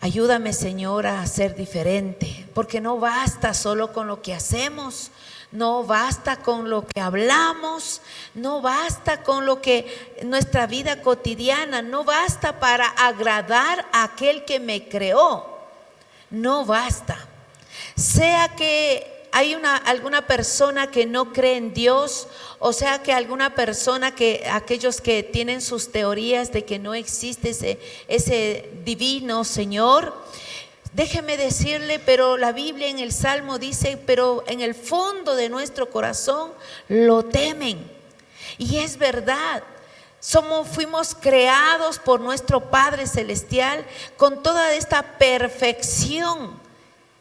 Ayúdame, Señor, a ser diferente, porque no basta solo con lo que hacemos, no basta con lo que hablamos, no basta con lo que nuestra vida cotidiana, no basta para agradar a aquel que me creó, no basta. Sea que hay alguna persona que no cree en Dios, o sea que alguna persona aquellos que tienen sus teorías de que no existe ese divino Señor, déjeme decirle, pero la Biblia en el Salmo dice, pero en el fondo de nuestro corazón lo temen. Y es verdad, fuimos creados por nuestro Padre Celestial con toda esta perfección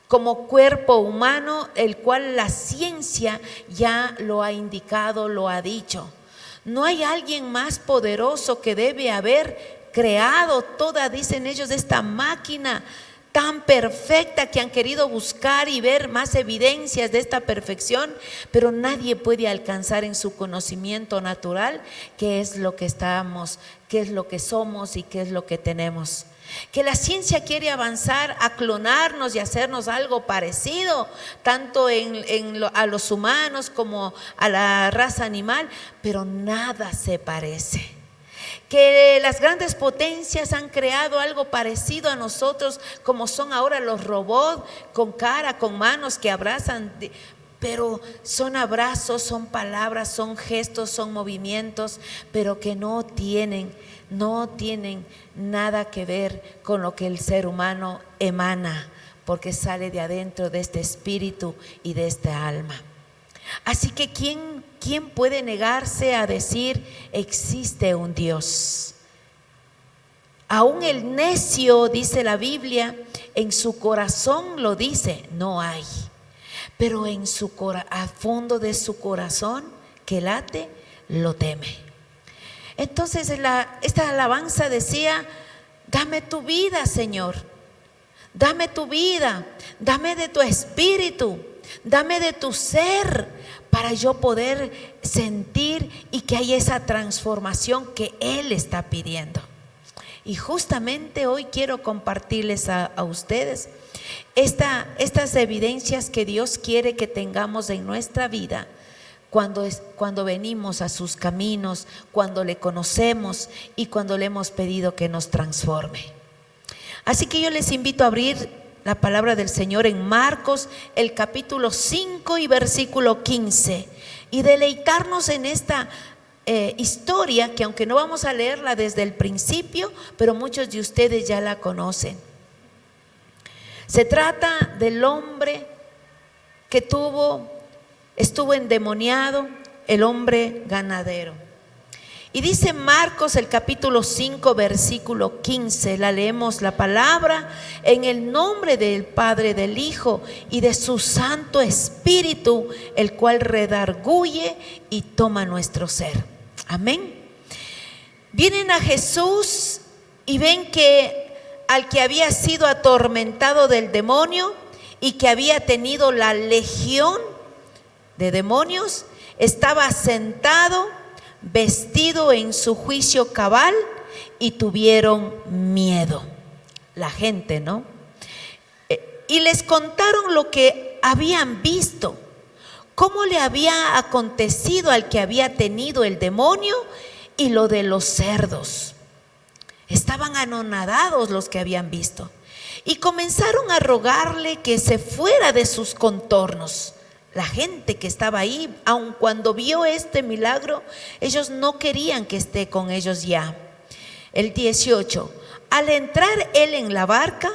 como cuerpo humano, el cual la ciencia ya lo ha indicado, lo ha dicho. No hay alguien más poderoso que debe haber creado toda, dicen ellos, esta máquina tan perfecta que han querido buscar y ver más evidencias de esta perfección, pero nadie puede alcanzar en su conocimiento natural qué es lo que estamos, qué es lo que somos y qué es lo que tenemos. Que la ciencia quiere avanzar a clonarnos y hacernos algo parecido, tanto a los humanos como a la raza animal, pero nada se parece. Que las grandes potencias han creado algo parecido a nosotros, como son ahora los robots con cara, con manos que abrazan, pero son abrazos, son palabras, son gestos, son movimientos, pero que no tienen nada que ver con lo que el ser humano emana, porque sale de adentro de este espíritu y de esta alma. Así que ¿quién puede negarse a decir existe un Dios? Aún el necio, dice la Biblia, en su corazón lo dice, no hay. Pero a fondo de su corazón que late, lo teme. Entonces esta alabanza decía, dame tu vida, Señor, dame tu vida, dame de tu espíritu, dame de tu ser, para yo poder sentir y que haya esa transformación que Él está pidiendo. Y justamente hoy quiero compartirles a ustedes estas evidencias que Dios quiere que tengamos en nuestra vida cuando venimos a sus caminos, cuando le conocemos y cuando le hemos pedido que nos transforme. Así que yo les invito a abrir la palabra del Señor en Marcos, el capítulo 5 y versículo 15, y deleitarnos en esta historia que, aunque no vamos a leerla desde el principio, pero muchos de ustedes ya la conocen. Se trata del hombre que estuvo endemoniado, el hombre ganadero. Y dice Marcos el capítulo 5 versículo 15, la leemos la palabra: en el nombre del Padre, del Hijo y de su Santo Espíritu, el cual redarguye y toma nuestro ser. Amén. Vienen a Jesús y ven que al que había sido atormentado del demonio y que había tenido la legión de demonios, estaba sentado, vestido en su juicio cabal, y tuvieron miedo la gente, ¿no? Y les contaron lo que habían visto, cómo le había acontecido al que había tenido el demonio y lo de los cerdos. Estaban anonadados los que habían visto y comenzaron a rogarle que se fuera de sus contornos. La gente que estaba ahí, aun cuando vio este milagro, ellos no querían que esté con ellos ya. El 18, al entrar él en la barca,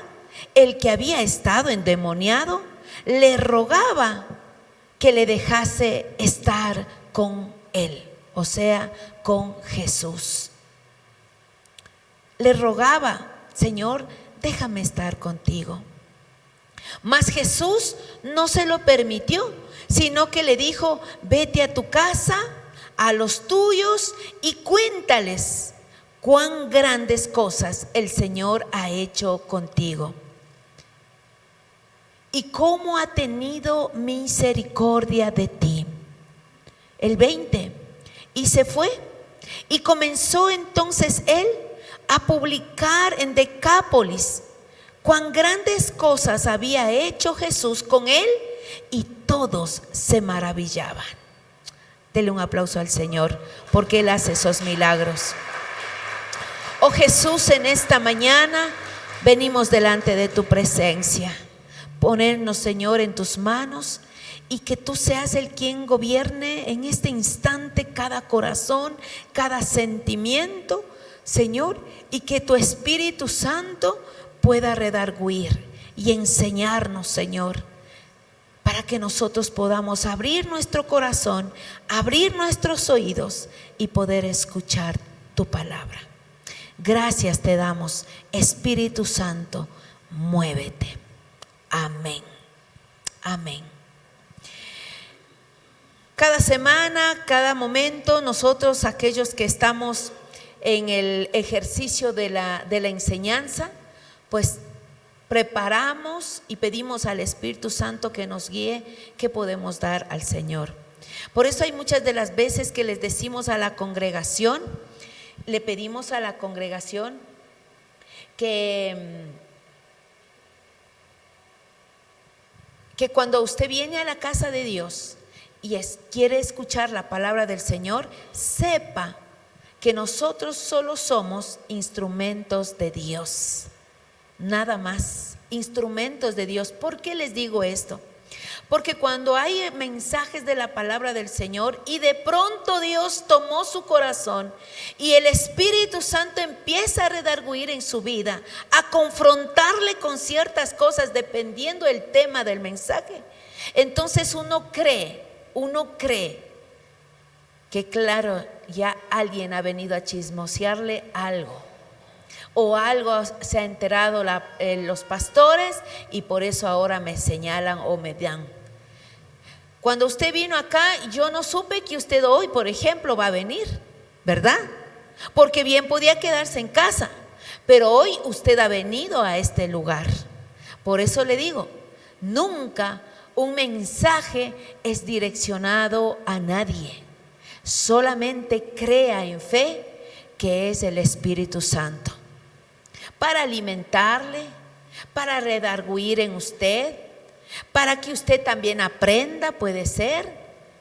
el que había estado endemoniado le rogaba que le dejase estar con él, o sea, con Jesús. Le rogaba: Señor, déjame estar contigo. Mas Jesús no se lo permitió, sino que le dijo: vete a tu casa, a los tuyos, y cuéntales cuán grandes cosas el Señor ha hecho contigo y cómo ha tenido misericordia de ti. El 20, y se fue, y comenzó entonces él a publicar en Decápolis cuán grandes cosas había hecho Jesús con él y todos se maravillaban. Dele un aplauso al Señor porque Él hace esos milagros. Oh Jesús, en esta mañana venimos delante de tu presencia. Ponernos, Señor, en tus manos y que tú seas el quien gobierne en este instante cada corazón, cada sentimiento, Señor, y que tu Espíritu Santo pueda redarguir y enseñarnos, Señor, para que nosotros podamos abrir nuestro corazón, abrir nuestros oídos y poder escuchar tu palabra. Gracias te damos, Espíritu Santo, muévete. Amén. Amén. Cada semana, cada momento, nosotros, aquellos que estamos en el ejercicio de la enseñanza, pues preparamos y pedimos al Espíritu Santo que nos guíe, que podemos dar al Señor. Por eso hay muchas de las veces que les decimos a la congregación, le pedimos a la congregación que cuando usted viene a la casa de Dios y quiere escuchar la palabra del Señor, sepa que nosotros solo somos instrumentos de Dios. Nada más, instrumentos de Dios. ¿Por qué les digo esto? Porque cuando hay mensajes de la palabra del Señor y de pronto Dios tomó su corazón y el Espíritu Santo empieza a redarguir en su vida, a confrontarle con ciertas cosas dependiendo del tema del mensaje, entonces uno cree que claro, ya alguien ha venido a chismosearle algo. O algo se ha enterado los pastores y por eso ahora me señalan o me dan. Cuando usted vino acá, yo no supe que usted hoy, por ejemplo, va a venir, ¿verdad? Porque bien podía quedarse en casa, pero hoy usted ha venido a este lugar. Por eso le digo, nunca un mensaje es direccionado a nadie. Solamente crea en fe que es el Espíritu Santo. Para alimentarle, para redarguir en usted, para que usted también aprenda, puede ser,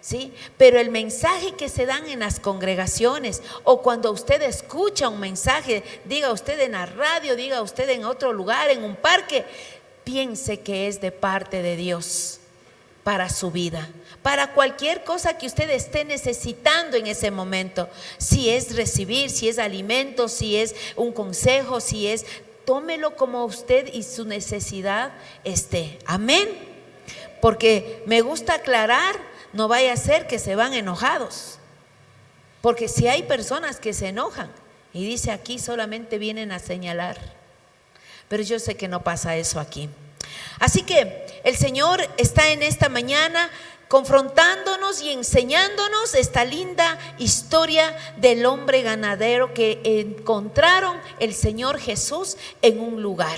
¿sí? Pero el mensaje que se dan en las congregaciones o cuando usted escucha un mensaje, diga usted en la radio, diga usted en otro lugar, en un parque, piense que es de parte de Dios para su vida, para cualquier cosa que usted esté necesitando en ese momento, si es recibir, si es alimento, si es un consejo, si es, tómelo como usted y su necesidad esté. Amén. Porque me gusta aclarar, no vaya a ser que se van enojados, porque si hay personas que se enojan y dice aquí solamente vienen a señalar, pero yo sé que no pasa eso aquí. Así que el Señor está en esta mañana confrontándonos y enseñándonos esta linda historia del hombre ganadero que encontraron el Señor Jesús en un lugar.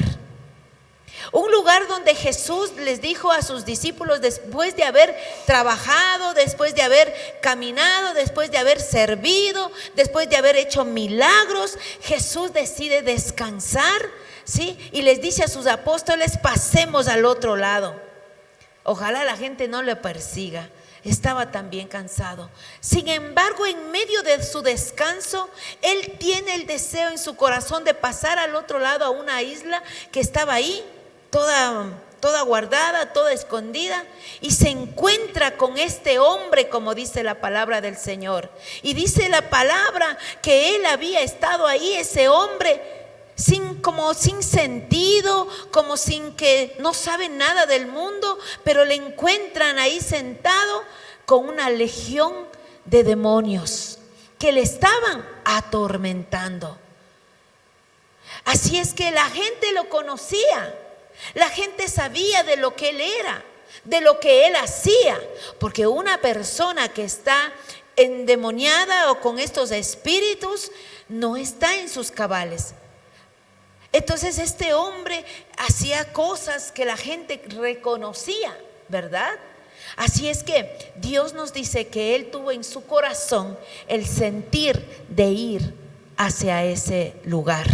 Un lugar donde Jesús les dijo a sus discípulos, después de haber trabajado, después de haber caminado, después de haber servido, después de haber hecho milagros, Jesús decide descansar, ¿sí? Y les dice a sus apóstoles, pasemos al otro lado. Ojalá la gente no le persiga. Estaba también cansado. Sin embargo, en medio de su descanso, él tiene el deseo en su corazón de pasar al otro lado, a una isla que estaba ahí, toda guardada, toda escondida, y se encuentra con este hombre, como dice la palabra del Señor. Y dice la palabra que él había estado ahí, ese hombre, como sin sentido, como sin que no sabe nada del mundo, pero le encuentran ahí sentado con una legión de demonios que le estaban atormentando. Así es que la gente lo conocía, la gente sabía de lo que él era, de lo que él hacía, porque una persona que está endemoniada o con estos espíritus no está en sus cabales. Entonces este hombre hacía cosas que la gente reconocía, ¿verdad? Así es que Dios nos dice que él tuvo en su corazón el sentir de ir hacia ese lugar.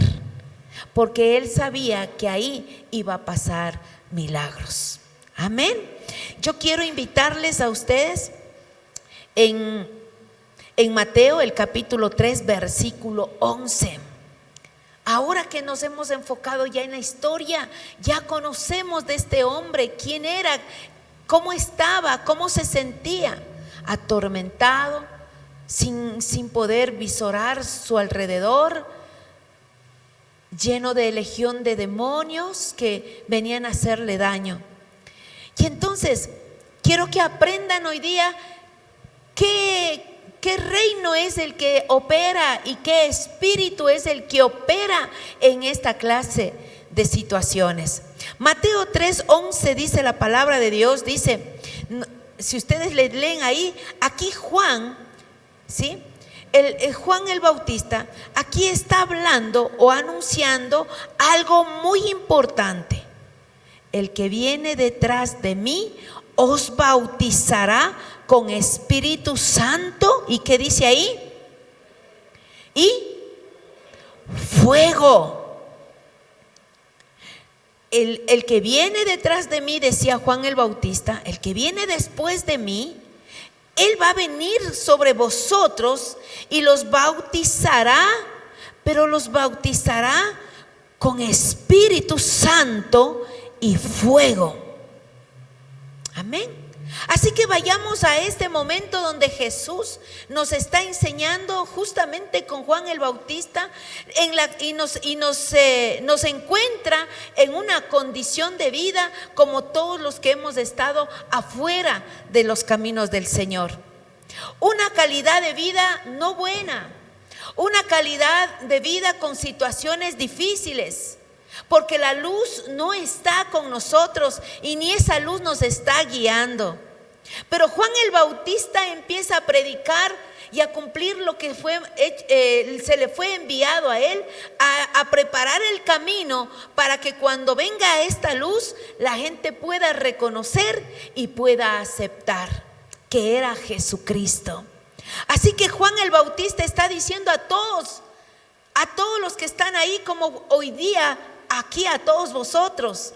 porque él sabía que ahí iba a pasar milagros. Amén. Yo quiero invitarles a ustedes en Mateo, el capítulo 3, versículo 11. Ahora que nos hemos enfocado ya en la historia, ya conocemos de este hombre, quién era, cómo estaba, cómo se sentía, atormentado, sin poder visorar su alrededor, lleno de legión de demonios que venían a hacerle daño. Y entonces quiero que aprendan hoy día qué reino es el que opera y qué espíritu es el que opera en esta clase de situaciones. Mateo 3:11 dice la palabra de Dios, dice, si ustedes le leen ahí, aquí Juan, ¿sí? Juan el Bautista aquí está hablando o anunciando algo muy importante. El que viene detrás de mí os bautizará con Espíritu Santo. ¿Y qué dice ahí? Y fuego. El que viene detrás de mí, decía Juan el Bautista, el que viene después de mí, él va a venir sobre vosotros y los bautizará, pero los bautizará con Espíritu Santo y fuego. Amén. Así que vayamos a este momento donde Jesús nos está enseñando justamente con Juan el Bautista y nos encuentra en una condición de vida como todos los que hemos estado afuera de los caminos del Señor. Una calidad de vida no buena, una calidad de vida con situaciones difíciles, porque la luz no está con nosotros y ni esa luz nos está guiando. Pero Juan el Bautista empieza a predicar y a cumplir lo que se le fue enviado a él, a preparar el camino para que cuando venga esta luz la gente pueda reconocer y pueda aceptar que era Jesucristo. Así que Juan el Bautista está diciendo a todos los que están ahí, como hoy día aquí a todos vosotros,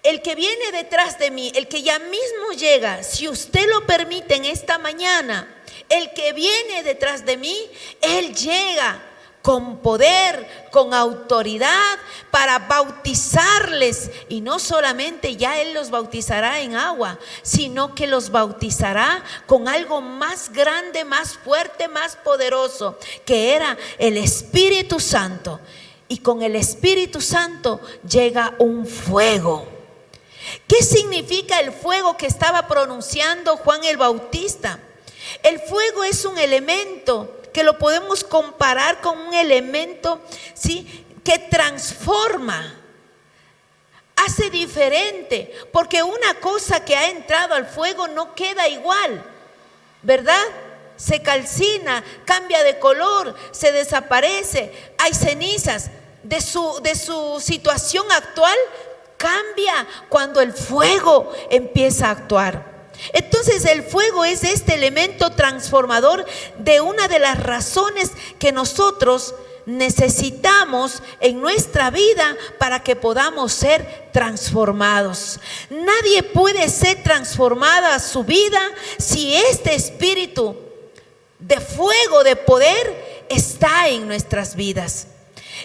el que viene detrás de mí, el que ya mismo llega, si usted lo permite en esta mañana, el que viene detrás de mí, él llega con poder, con autoridad para bautizarles. Y no solamente ya él los bautizará en agua, sino que los bautizará con algo más grande, más fuerte, más poderoso, que era el Espíritu Santo. Y con el Espíritu Santo llega un fuego. ¿Qué significa el fuego que estaba pronunciando Juan el Bautista? El fuego es un elemento que lo podemos comparar con un elemento, ¿sí?, que transforma, hace diferente, porque una cosa que ha entrado al fuego no queda igual, ¿verdad? Se calcina, cambia de color, se desaparece, hay cenizas de su situación actual. Cambia cuando el fuego empieza a actuar. Entonces el fuego es este elemento transformador de una de las razones que nosotros necesitamos en nuestra vida para que podamos ser transformados. Nadie puede ser transformada su vida si este espíritu de fuego, de poder, está en nuestras vidas.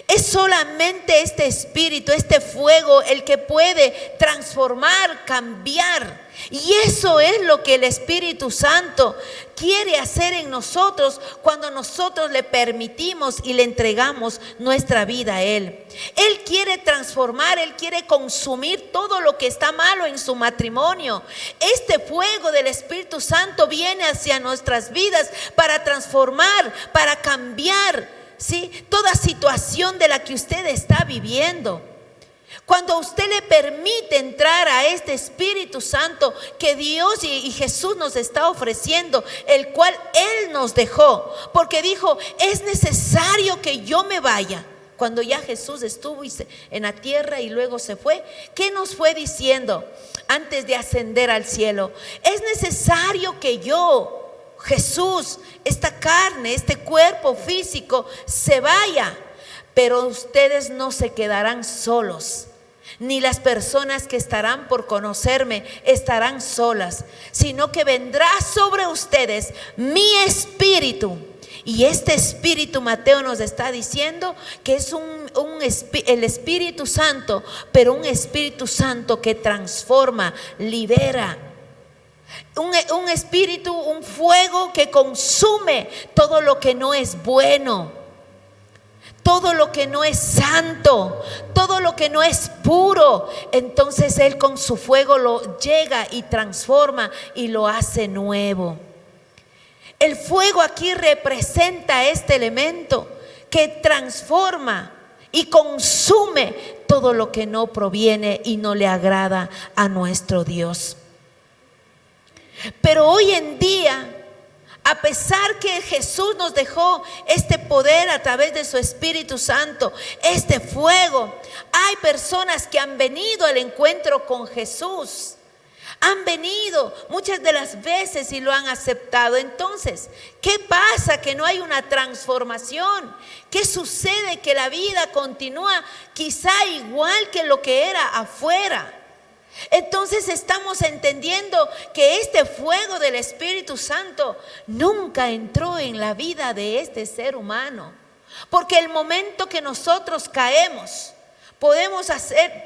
Es solamente este espíritu, este fuego, el que puede transformar, cambiar. Y eso es lo que el Espíritu Santo quiere hacer en nosotros cuando nosotros le permitimos y le entregamos nuestra vida a Él. Él quiere transformar, Él quiere consumir todo lo que está malo en su matrimonio. Este fuego del Espíritu Santo viene hacia nuestras vidas para transformar, para cambiar, ¿sí?, toda situación de la que usted está viviendo. Cuando usted le permite entrar a este Espíritu Santo que Dios y Jesús nos está ofreciendo, el cual Él nos dejó, porque dijo, es necesario que yo me vaya. Cuando ya Jesús estuvo en la tierra y luego se fue, ¿qué nos fue diciendo antes de ascender al cielo? Es necesario que yo, Jesús, esta carne, este cuerpo físico se vaya, pero ustedes no se quedarán solos, ni las personas que estarán por conocerme estarán solas, sino que vendrá sobre ustedes mi espíritu. Y este espíritu, Mateo nos está diciendo que es el Espíritu Santo, pero un Espíritu Santo que transforma, libera. Un espíritu, un fuego que consume todo lo que no es bueno, todo lo que no es santo, todo lo que no es puro. Entonces Él con su fuego lo llega y transforma y lo hace nuevo. El fuego aquí representa este elemento que transforma y consume todo lo que no proviene y no le agrada a nuestro Dios. Pero hoy en día, a pesar que Jesús nos dejó este poder a través de su Espíritu Santo, este fuego, hay personas que han venido al encuentro con Jesús. Han venido muchas de las veces y lo han aceptado. Entonces, ¿qué pasa? Que no hay una transformación. ¿Qué sucede? Que la vida continúa quizá igual que lo que era afuera. Entonces estamos entendiendo que este fuego del Espíritu Santo nunca entró en la vida de este ser humano. Porque el momento que nosotros caemos,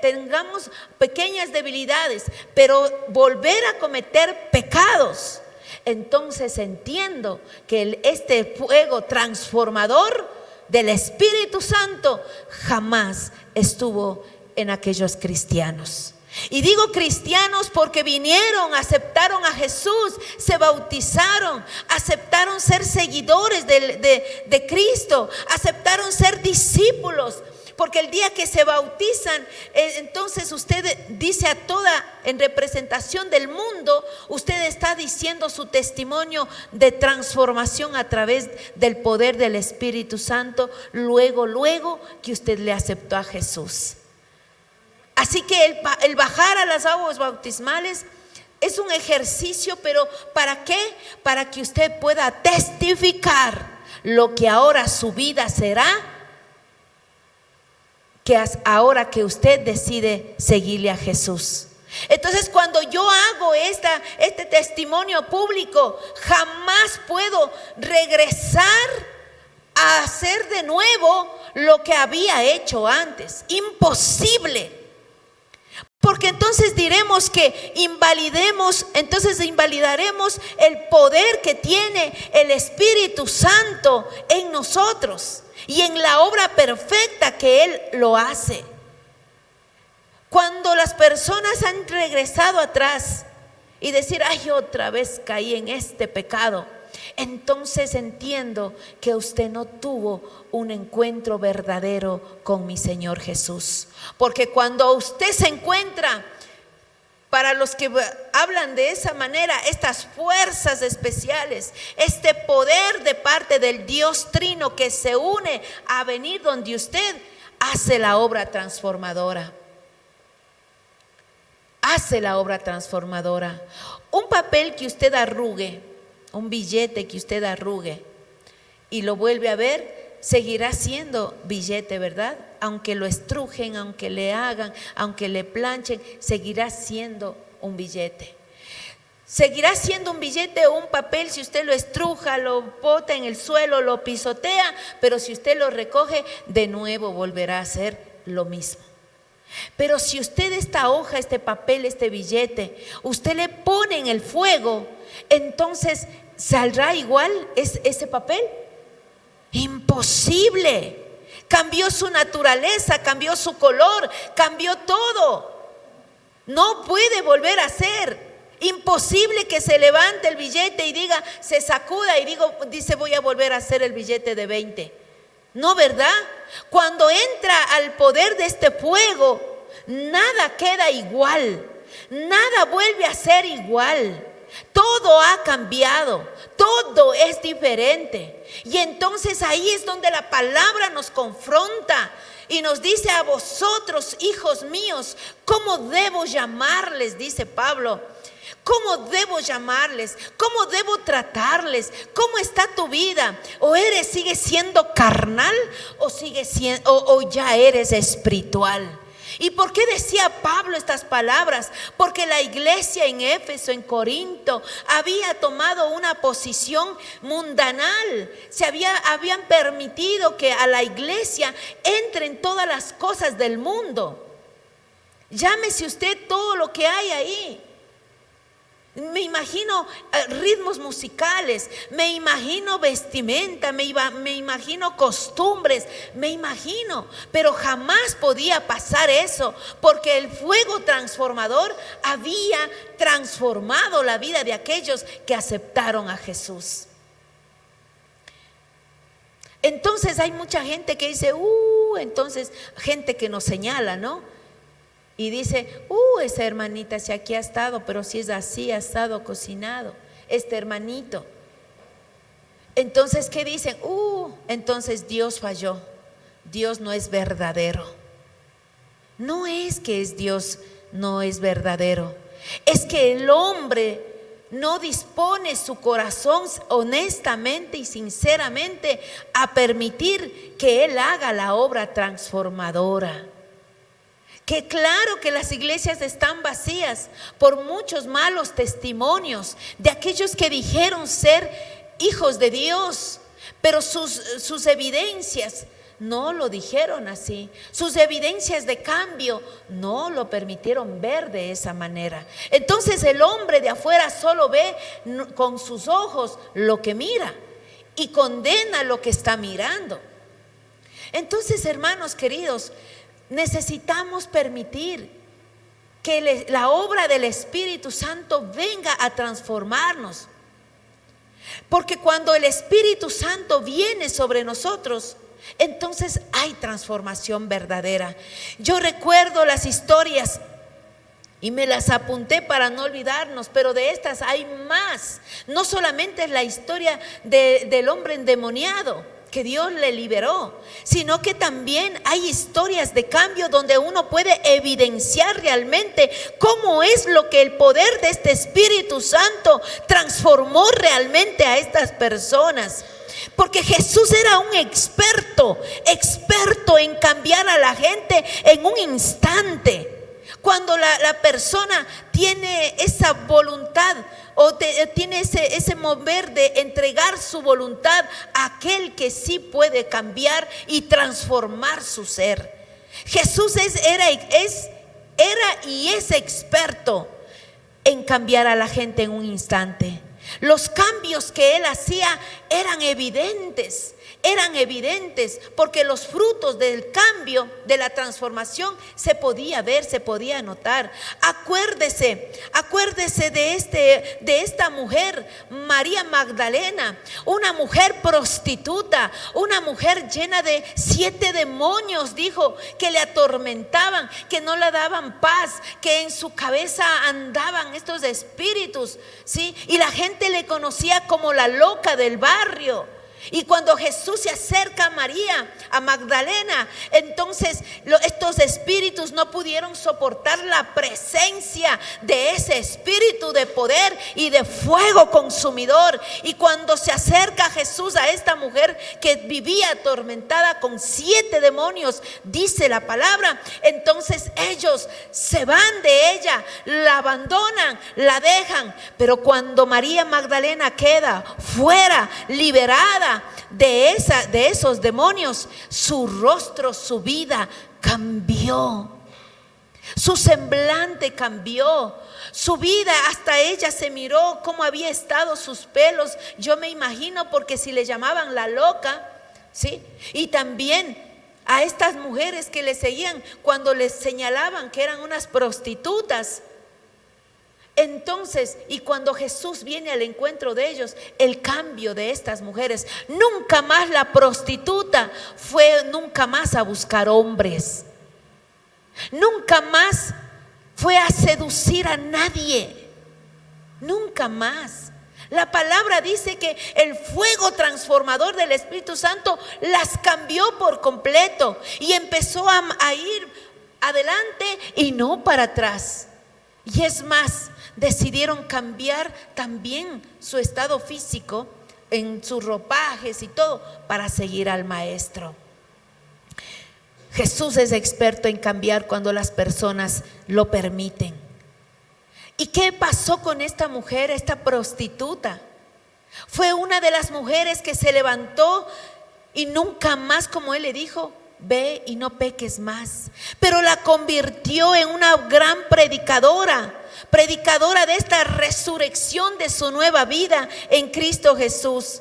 tengamos pequeñas debilidades, pero volver a cometer pecados, entonces entiendo que este fuego transformador del Espíritu Santo jamás estuvo en aquellos cristianos. Y digo cristianos porque vinieron, aceptaron a Jesús, se bautizaron, aceptaron ser seguidores de Cristo, aceptaron ser discípulos. Porque el día que se bautizan, entonces usted dice a toda, en representación del mundo, usted está diciendo su testimonio de transformación a través del poder del Espíritu Santo, luego que usted le aceptó a Jesús. Así que el bajar a las aguas bautismales es un ejercicio, pero ¿para qué? Para que usted pueda testificar lo que ahora su vida será, que ahora que usted decide seguirle a Jesús. Entonces, cuando yo hago este testimonio público, jamás puedo regresar a hacer de nuevo lo que había hecho antes. Imposible. Porque entonces diremos que invalidaremos el poder que tiene el Espíritu Santo en nosotros y en la obra perfecta que Él lo hace. Cuando las personas han regresado atrás y decir, ay, otra vez caí en este pecado, entonces entiendo que usted no tuvo un encuentro verdadero con mi Señor Jesús. Porque cuando usted se encuentra, para los que hablan de esa manera, estas fuerzas especiales, este poder de parte del Dios Trino que se une a venir donde usted, hace la obra transformadora. Hace la obra transformadora. Un papel que usted arrugue, un billete que usted arrugue y lo vuelve a ver, seguirá siendo billete, ¿verdad? Aunque lo estrujen, aunque le hagan, aunque le planchen, seguirá siendo un billete. Seguirá siendo un billete o un papel si usted lo estruja, lo bota en el suelo, lo pisotea, pero si usted lo recoge, de nuevo volverá a ser lo mismo. Pero si usted esta hoja, este papel, este billete, usted le pone en el fuego, entonces ¿saldrá igual ese papel? Imposible. Cambió su naturaleza, cambió su color, cambió todo. No puede volver a ser. Imposible que se levante el billete y diga, se sacuda y dice voy a volver a hacer el billete de 20. No, ¿verdad? Cuando entra al poder de este fuego, nada queda igual, nada vuelve a ser igual. Todo ha cambiado, todo es diferente. Y entonces ahí es donde la palabra nos confronta y nos dice a vosotros, hijos míos, ¿cómo debo llamarles? Dice Pablo. ¿Cómo debo llamarles? ¿Cómo debo tratarles? ¿Cómo está tu vida? ¿O sigues siendo carnal o ya eres espiritual? ¿Y por qué decía Pablo estas palabras? Porque la iglesia en Éfeso, en Corinto, había tomado una posición mundanal. Habían permitido que a la iglesia entren todas las cosas del mundo. Llámese usted todo lo que hay ahí. Me imagino ritmos musicales, me imagino vestimenta, me imagino costumbres, pero jamás podía pasar eso, porque el fuego transformador había transformado la vida de aquellos que aceptaron a Jesús. Entonces hay mucha gente que dice, entonces gente que nos señala, ¿no? Y dice, esa hermanita si aquí ha estado, pero si es así, ha estado cocinado, este hermanito. Entonces, ¿qué dicen? Entonces Dios falló, Dios no es verdadero. No es que Dios no es verdadero, es que el hombre no dispone su corazón honestamente y sinceramente a permitir que Él haga la obra transformadora. Que claro que las iglesias están vacías por muchos malos testimonios de aquellos que dijeron ser hijos de Dios, pero sus evidencias no lo dijeron así. Sus evidencias de cambio no lo permitieron ver de esa manera. Entonces el hombre de afuera solo ve con sus ojos lo que mira y condena lo que está mirando. Entonces, hermanos queridos, necesitamos permitir que la obra del Espíritu Santo venga a transformarnos. Porque cuando el Espíritu Santo viene sobre nosotros, entonces hay transformación verdadera. Yo recuerdo las historias y me las apunté para no olvidarnos, pero de estas hay más. No solamente es la historia del hombre endemoniado que Dios le liberó, sino que también hay historias de cambio donde uno puede evidenciar realmente cómo es lo que el poder de este Espíritu Santo transformó realmente a estas personas. Porque Jesús era un experto en cambiar a la gente en un instante. Cuando la persona tiene esa voluntad o tiene ese mover de entregar su voluntad a aquel que sí puede cambiar y transformar su ser. Jesús era y es experto en cambiar a la gente en un instante. Los cambios que Él hacía eran evidentes porque los frutos del cambio, de la transformación, se podía ver, se podía notar. Acuérdese de esta mujer, María Magdalena, una mujer prostituta, una mujer llena de 7 demonios, dijo, que le atormentaban, que no le daban paz, que en su cabeza andaban estos espíritus, ¿sí? Y la gente le conocía como la loca del barrio. Y cuando Jesús se acerca a María, a Magdalena, entonces estos espíritus no pudieron soportar la presencia de ese espíritu de poder y de fuego consumidor. Y cuando se acerca Jesús a esta mujer que vivía atormentada con 7 demonios, dice la palabra, entonces ellos se van de ella, la abandonan, la dejan. Pero cuando María Magdalena queda fuera, liberada de esos demonios, su rostro, su vida cambió, su semblante cambió, su vida, hasta ella se miró cómo había estado sus pelos. Yo me imagino, porque si le llamaban la loca, ¿sí? Y también a estas mujeres que le seguían, cuando les señalaban que eran unas prostitutas. Entonces, y cuando Jesús viene al encuentro de ellos, el cambio de estas mujeres, nunca más la prostituta fue nunca más a buscar hombres, nunca más fue a seducir a nadie, nunca más. La palabra dice que el fuego transformador del Espíritu Santo las cambió por completo y empezó a ir adelante y no para atrás. Y es más, decidieron cambiar también su estado físico, en sus ropajes y todo, para seguir al maestro. Jesús es experto en cambiar cuando las personas lo permiten. ¿Y qué pasó con esta mujer, esta prostituta? Fue una de las mujeres que se levantó y nunca más, como él le dijo, ve y no peques más. Pero la convirtió en una gran predicadora de esta resurrección de su nueva vida en Cristo Jesús.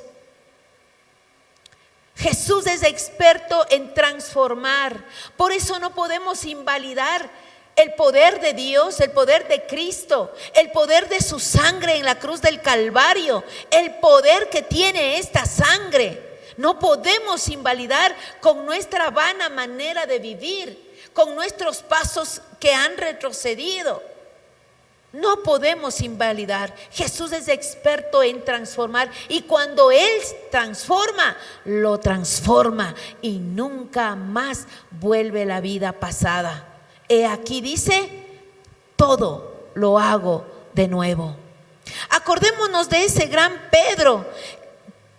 Jesús es experto en transformar. Por eso no podemos invalidar el poder de Dios, el poder de Cristo, el poder de su sangre en la cruz del Calvario, el poder que tiene esta sangre. No podemos invalidar con nuestra vana manera de vivir, con nuestros pasos que han retrocedido. No podemos invalidar. Jesús es experto en transformar, y cuando Él transforma, lo transforma y nunca más vuelve la vida pasada. Aquí dice, todo lo hago de nuevo. Acordémonos de ese gran Pedro,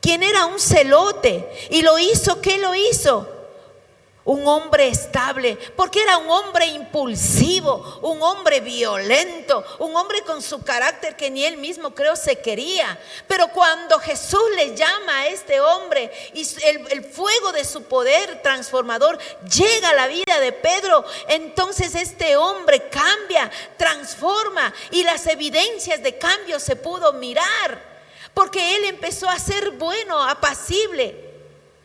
quien era un celote y lo hizo. ¿Qué lo hizo? Un hombre estable, porque era un hombre impulsivo, un hombre violento, un hombre con su carácter que ni él mismo creo se quería. Pero cuando Jesús le llama a este hombre y el fuego de su poder transformador llega a la vida de Pedro, entonces este hombre cambia, transforma, y las evidencias de cambio se pudo mirar, porque él empezó a ser bueno, apacible,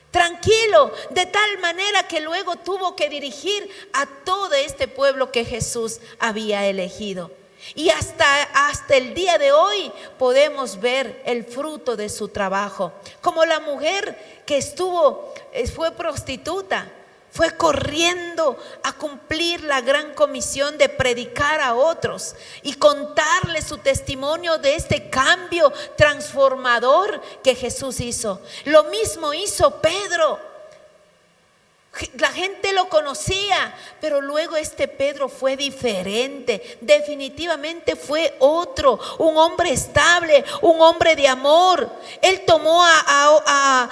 tranquilo, de tal manera que luego tuvo que dirigir a todo este pueblo que Jesús había elegido. Y hasta el día de hoy podemos ver el fruto de su trabajo. Como la mujer que fue prostituta, fue corriendo a cumplir la gran comisión de predicar a otros y contarles su testimonio de este cambio transformador que Jesús hizo. Lo mismo hizo Pedro. La gente lo conocía, pero luego este Pedro fue diferente. Definitivamente fue otro, un hombre estable, un hombre de amor. Él tomó a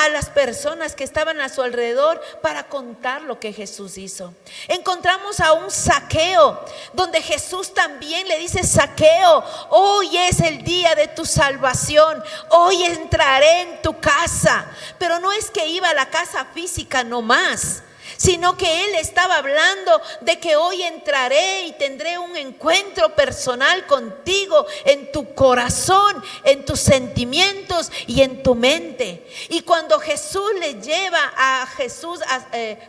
las personas que estaban a su alrededor para contar lo que Jesús hizo. Encontramos a un Zaqueo, donde Jesús también le dice: Zaqueo, hoy es el día de tu salvación, hoy entraré en tu casa. Pero no es que iba a la casa física no más, sino que él estaba hablando de que hoy entraré y tendré un encuentro personal contigo, en tu corazón, en tus sentimientos y en tu mente. Y cuando Jesús le lleva a Jesús,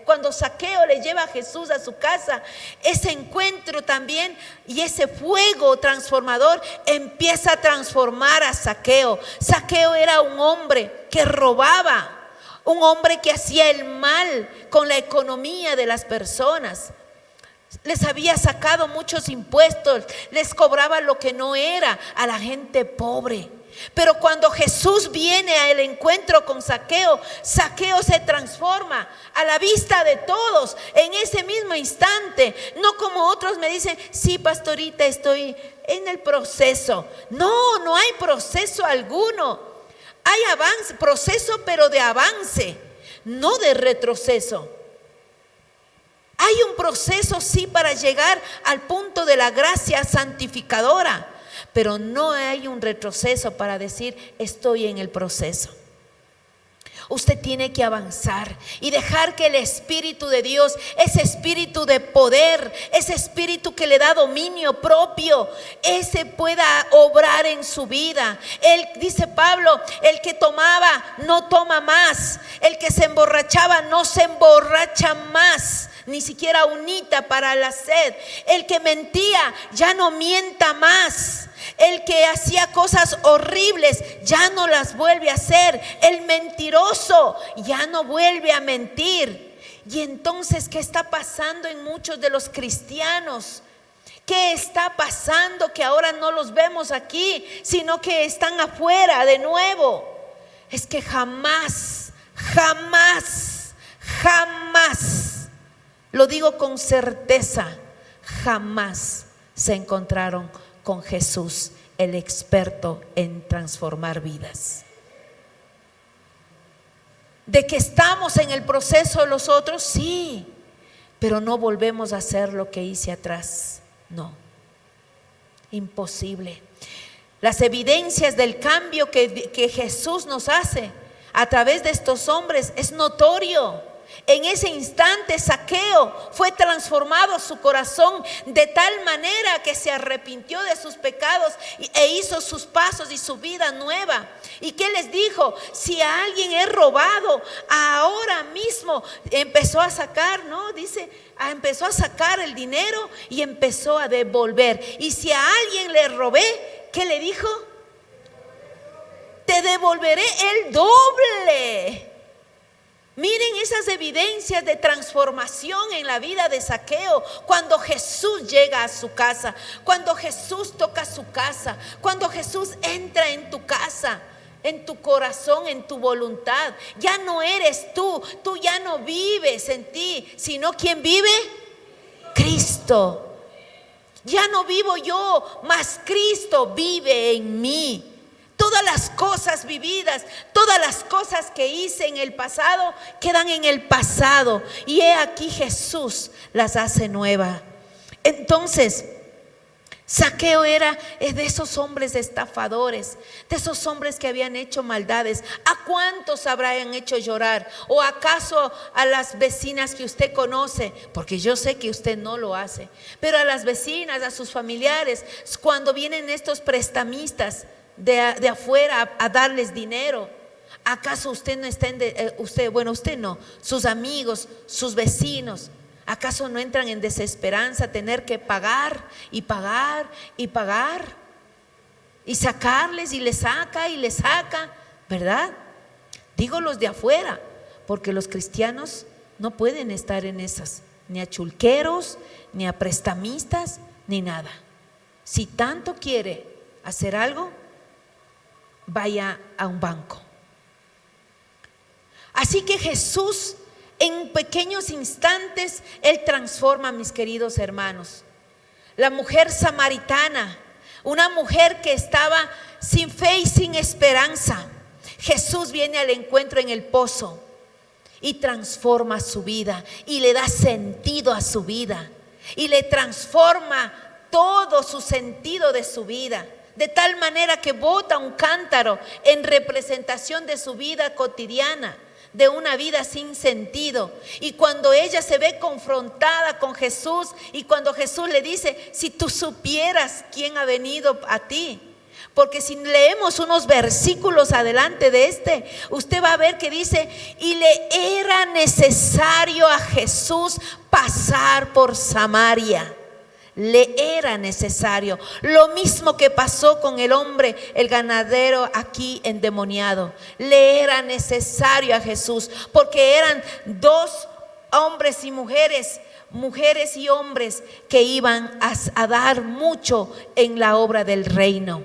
cuando Zaqueo le lleva a Jesús a su casa, ese encuentro también y ese fuego transformador empieza a transformar a Zaqueo. Zaqueo era un hombre que robaba, un hombre que hacía el mal con la economía de las personas. Les había sacado muchos impuestos, les cobraba lo que no era a la gente pobre. Pero cuando Jesús viene al encuentro con Zaqueo, Zaqueo se transforma a la vista de todos en ese mismo instante. No como otros me dicen: sí, pastorita, estoy en el proceso. No hay proceso alguno. Hay avance, proceso, pero de avance, no de retroceso. Hay un proceso, sí, para llegar al punto de la gracia santificadora, pero no hay un retroceso para decir: estoy en el proceso. Usted tiene que avanzar y dejar que el Espíritu de Dios, ese espíritu de poder, ese espíritu que le da dominio propio, ese pueda obrar en su vida. Él, dice Pablo, el que tomaba no toma más, el que se emborrachaba no se emborracha más, ni siquiera unita para la sed. El que mentía ya no mienta más. El que hacía cosas horribles ya no las vuelve a hacer. El mentiroso ya no vuelve a mentir. Y entonces, ¿qué está pasando en muchos de los cristianos? ¿Qué está pasando? Que ahora no los vemos aquí, sino que están afuera de nuevo. Es que jamás, lo digo con certeza, jamás se encontraron con Jesús, el experto en transformar vidas. ¿De que estamos en el proceso de los otros? Sí, pero no volvemos a hacer lo que hice atrás. No, imposible. Las evidencias del cambio que Jesús nos hace a través de estos hombres es notorio. En ese instante Zaqueo fue transformado su corazón de tal manera que se arrepintió de sus pecados e hizo sus pasos y su vida nueva. ¿Y qué les dijo? Si a alguien he robado, ahora mismo empezó a sacar, ¿no? Dice, empezó a sacar el dinero y empezó a devolver. Y si a alguien le robé, ¿qué le dijo? Te devolveré el doble. Miren esas evidencias de transformación en la vida de Zaqueo. Cuando Jesús llega a su casa, cuando Jesús toca su casa, cuando Jesús entra en tu casa, en tu corazón, en tu voluntad. Ya no eres tú ya no vives en ti, sino ¿quién vive? Cristo. Ya no vivo yo, mas Cristo vive en mí. Todas las cosas vividas, todas las cosas que hice en el pasado quedan en el pasado, y he aquí Jesús las hace nueva. Entonces Zaqueo era de esos hombres estafadores, de esos hombres que habían hecho maldades. ¿A cuántos habrán hecho llorar? ¿O acaso a las vecinas que usted conoce? Porque yo sé que usted no lo hace, pero a las vecinas, a sus familiares, cuando vienen estos prestamistas de afuera a darles dinero, ¿acaso usted no está usted no, sus amigos, sus vecinos, acaso no entran en desesperanza, tener que pagar y pagar y pagar y sacarles, y les saca, ¿verdad? Digo los de afuera, porque los cristianos no pueden estar en esas, ni a chulqueros, ni a prestamistas, ni nada. Si tanto quiere hacer algo, vaya a un banco. Así que Jesús, en pequeños instantes, Él transforma, mis queridos hermanos. La mujer samaritana, una mujer que estaba sin fe y sin esperanza, Jesús viene al encuentro en el pozo y transforma su vida, y le da sentido a su vida, y le transforma todo su sentido de su vida, de tal manera que bota un cántaro en representación de su vida cotidiana, de una vida sin sentido. Y cuando ella se ve confrontada con Jesús, y cuando Jesús le dice: si tú supieras quién ha venido a ti, porque si leemos unos versículos adelante de usted va a ver que dice: y le era necesario a Jesús pasar por Samaria. Le era necesario, lo mismo que pasó con el hombre, el ganadero aquí endemoniado. Le era necesario a Jesús, porque eran dos hombres y mujeres y hombres que iban a dar mucho en la obra del reino.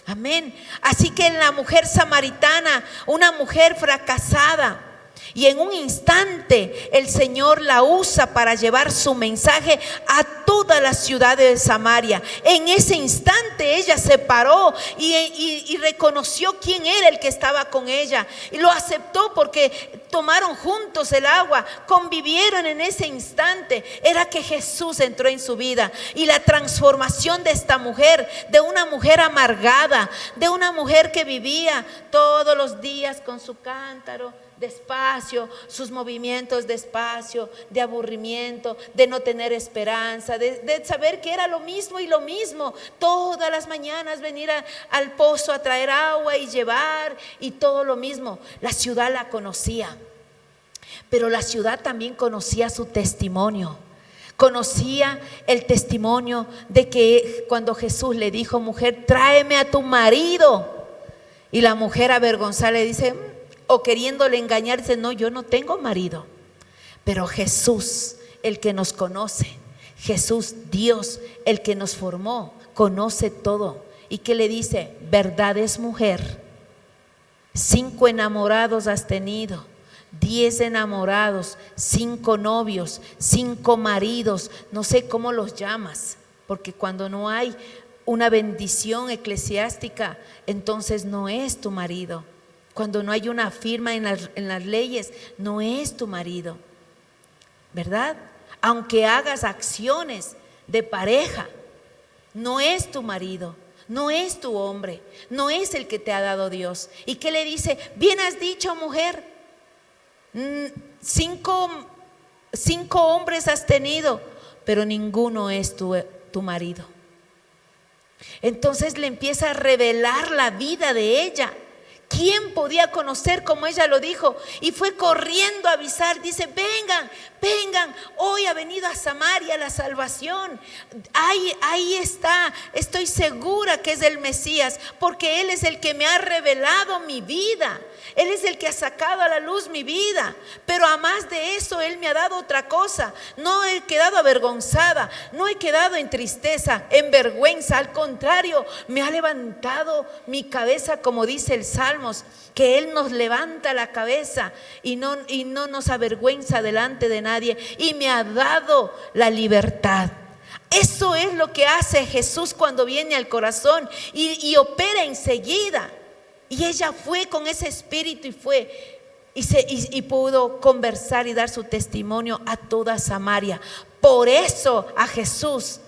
Amén. Así que en la mujer samaritana, una mujer fracasada, y en un instante el Señor la usa para llevar su mensaje a toda la ciudad de Samaria. En ese instante ella se paró y reconoció quién era el que estaba con ella, y lo aceptó, porque tomaron juntos el agua, convivieron en ese instante. Era que Jesús entró en su vida, y la transformación de esta mujer, de una mujer amargada, de una mujer que vivía todos los días con su cántaro despacio, sus movimientos despacio, de aburrimiento, de no tener esperanza, de saber que era lo mismo y lo mismo, todas las mañanas venir al pozo a traer agua y llevar, y todo lo mismo. La ciudad la conocía, pero la ciudad también conocía su testimonio. Conocía el testimonio de que cuando Jesús le dijo: mujer, tráeme a tu marido, y la mujer avergonzada le dice, o queriéndole engañar, dice: no, yo no tengo marido. Pero Jesús, el que nos conoce, Jesús, Dios, el que nos formó, conoce todo. ¿Y qué le dice? Verdad es, mujer, 5 enamorados has tenido, 10 enamorados, 5 novios, 5 maridos, no sé cómo los llamas, porque cuando no hay una bendición eclesiástica, entonces no es tu marido. Cuando no hay una firma en las leyes, no es tu marido, ¿verdad? Aunque hagas acciones de pareja, no es tu marido, no es tu hombre, no es el que te ha dado Dios. ¿Y qué le dice? Bien has dicho, mujer, 5 hombres has tenido, pero ninguno es tu marido. Entonces le empieza a revelar la vida de ella. ¿Quién podía conocer como ella lo dijo? Y fue corriendo a avisar, dice, vengan, hoy ha venido a Samaria la salvación. Ahí está, estoy segura que es el Mesías, porque Él es el que me ha revelado mi vida. Él es el que ha sacado a la luz mi vida. Pero a más de eso, Él me ha dado otra cosa. No he quedado avergonzada, no he quedado en tristeza, en vergüenza. Al contrario, me ha levantado mi cabeza, como dice el Salmos, que Él nos levanta la cabeza y no nos avergüenza delante de nadie. Y me ha dado la libertad. Eso es lo que hace Jesús cuando viene al corazón y opera enseguida. Y ella fue con ese espíritu y pudo conversar y dar su testimonio a toda Samaria. Por eso a Jesús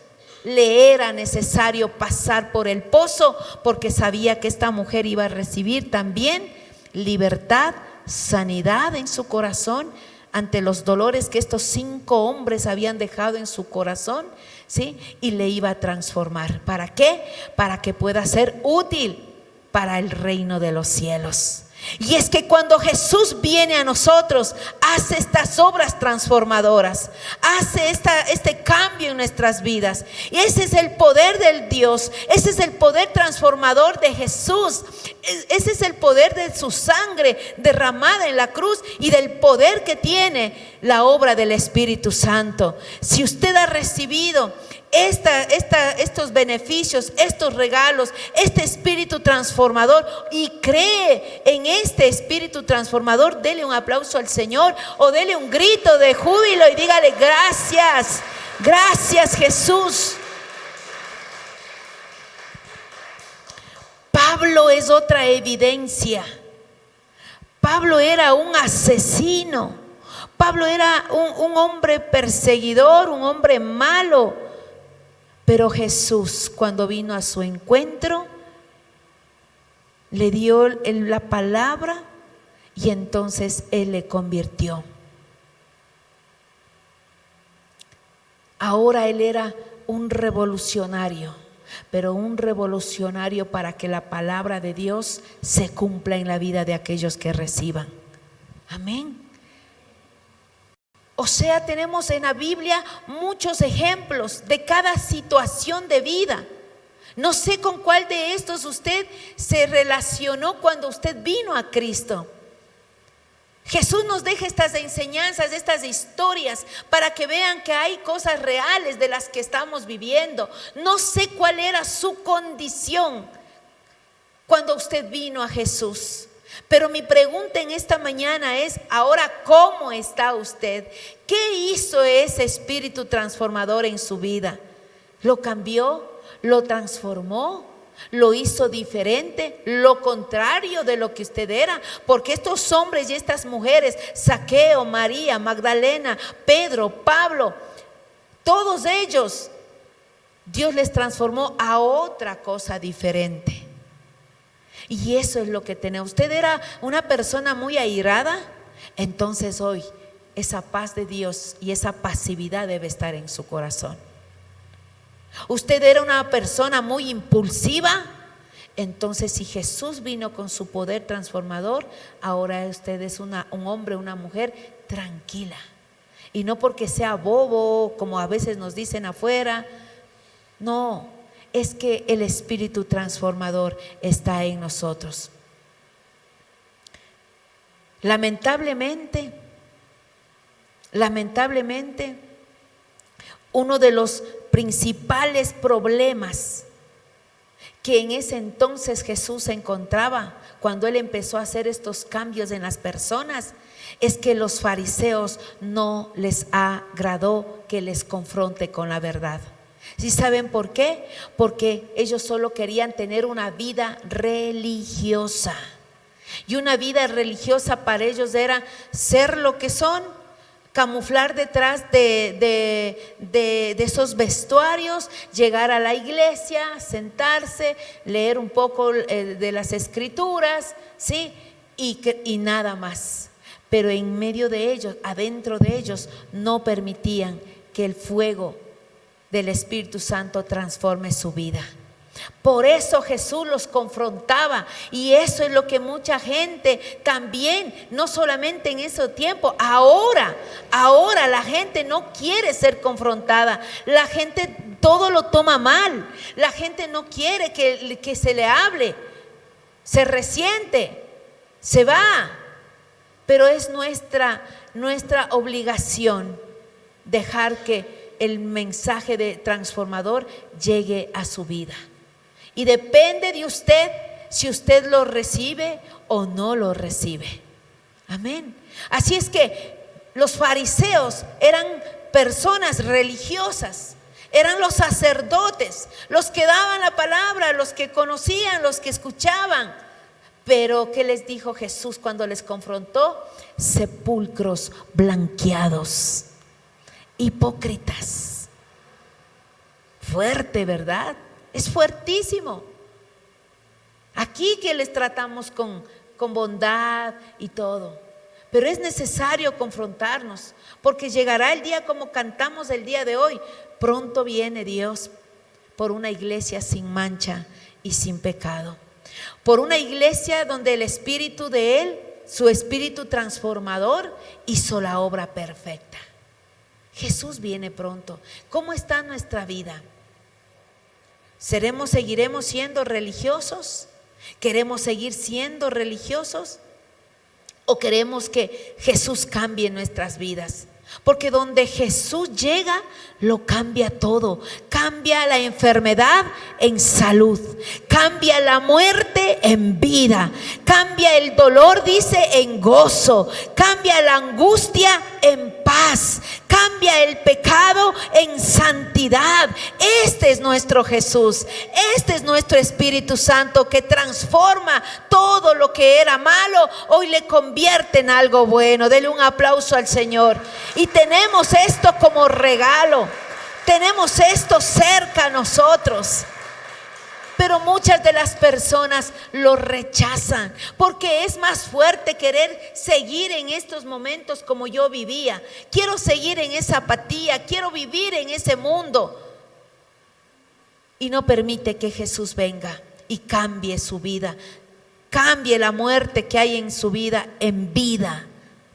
le era necesario pasar por el pozo, porque sabía que esta mujer iba a recibir también libertad, sanidad en su corazón ante los dolores que estos 5 hombres habían dejado en su corazón, ¿sí? Y le iba a transformar. ¿Para qué? Para que pueda ser útil para el reino de los cielos. Y es que cuando Jesús viene a nosotros, hace estas obras transformadoras, hace este cambio en nuestras vidas. Y ese es el poder del Dios, ese es el poder transformador de Jesús, ese es el poder de su sangre derramada en la cruz y del poder que tiene la obra del Espíritu Santo. Si usted ha recibido estos beneficios, estos regalos, este espíritu transformador y cree en este espíritu transformador, dele un aplauso al Señor o dele un grito de júbilo y dígale gracias, gracias Jesús. Pablo es otra evidencia. Pablo era un asesino. Pablo era un hombre perseguidor, un hombre malo. Pero Jesús, cuando vino a su encuentro, le dio la palabra y entonces Él le convirtió. Ahora Él era un revolucionario, pero un revolucionario para que la palabra de Dios se cumpla en la vida de aquellos que reciban. Amén. O sea, tenemos en la Biblia muchos ejemplos de cada situación de vida. No sé con cuál de estos usted se relacionó cuando usted vino a Cristo. Jesús nos deja estas enseñanzas, estas historias, para que vean que hay cosas reales de las que estamos viviendo. No sé cuál era su condición cuando usted vino a Jesús. Pero mi pregunta en esta mañana es, ahora, ¿cómo está usted? ¿Qué hizo ese espíritu transformador en su vida? ¿Lo cambió? ¿Lo transformó? ¿Lo hizo diferente? ¿Lo contrario de lo que usted era? Porque estos hombres y estas mujeres, Zaqueo, María, Magdalena, Pedro, Pablo, todos ellos, Dios les transformó a otra cosa diferente. Y eso es lo que tenemos. Usted era una persona muy airada, entonces hoy esa paz de Dios y esa pasividad debe estar en su corazón. Usted era una persona muy impulsiva, entonces si Jesús vino con su poder transformador, ahora usted es un hombre, una mujer tranquila. Y no porque sea bobo, como a veces nos dicen afuera, no. Es que el espíritu transformador está en nosotros. Lamentablemente, uno de los principales problemas que en ese entonces Jesús encontraba cuando Él empezó a hacer estos cambios en las personas es que los fariseos no les agradó que les confronte con la verdad. ¿Sí saben por qué? Porque ellos solo querían tener una vida religiosa. Y una vida religiosa para ellos era ser lo que son, camuflar detrás de esos vestuarios, llegar a la iglesia, sentarse, leer un poco de las escrituras, ¿sí? Y nada más. Pero en medio de ellos, adentro de ellos, no permitían que el fuego del Espíritu Santo transforme su vida. Por eso Jesús los confrontaba, y eso es lo que mucha gente también, no solamente en ese tiempo, ahora la gente no quiere ser confrontada. La gente todo lo toma mal, la gente no quiere que se le hable, se resiente, se va. Pero es nuestra obligación dejar que el mensaje de transformador llegue a su vida. Y depende de usted si usted lo recibe o no lo recibe. Amén. Así es que los fariseos eran personas religiosas, eran los sacerdotes, los que daban la palabra, los que conocían, los que escuchaban. Pero ¿qué les dijo Jesús cuando les confrontó? Sepulcros blanqueados, hipócritas. Fuerte, ¿verdad? Es fuertísimo. Aquí que les tratamos con bondad y todo, pero es necesario confrontarnos, porque llegará el día, como cantamos el día de hoy, pronto viene Dios por una iglesia sin mancha y sin pecado, por una iglesia donde el Espíritu de Él, su Espíritu transformador, hizo la obra perfecta. Jesús viene pronto. ¿Cómo está nuestra vida? ¿Seguiremos siendo religiosos? ¿Queremos seguir siendo religiosos? ¿O queremos que Jesús cambie nuestras vidas? Porque donde Jesús llega, lo cambia todo. Cambia la enfermedad en salud, cambia la muerte en vida, cambia el dolor, dice, en gozo, cambia la angustia en paz, cambia el pecado en santidad. Este es nuestro Jesús, este es nuestro Espíritu Santo, que transforma todo lo que era malo, hoy le convierte en algo bueno. Dele un aplauso al Señor. Y tenemos esto como regalo, tenemos esto cerca a nosotros. Pero muchas de las personas lo rechazan, porque es más fuerte querer seguir en estos momentos como yo vivía. Quiero seguir en esa apatía, quiero vivir en ese mundo. Y no permite que Jesús venga y cambie su vida, cambie la muerte que hay en su vida en vida.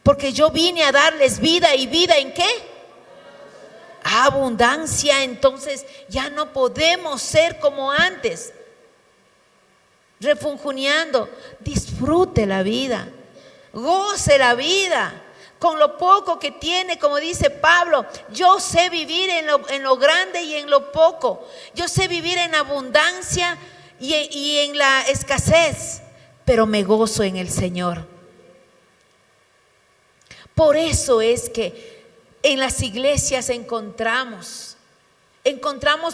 Porque yo vine a darles vida, ¿y vida en qué? Abundancia. Entonces ya no podemos ser como antes, refunfuñando. Disfrute la vida, goce la vida con lo poco que tiene. Como dice Pablo, yo sé vivir en lo grande y en lo poco. Yo sé vivir en abundancia y en la escasez, pero me gozo en el Señor. Por eso es que en las iglesias encontramos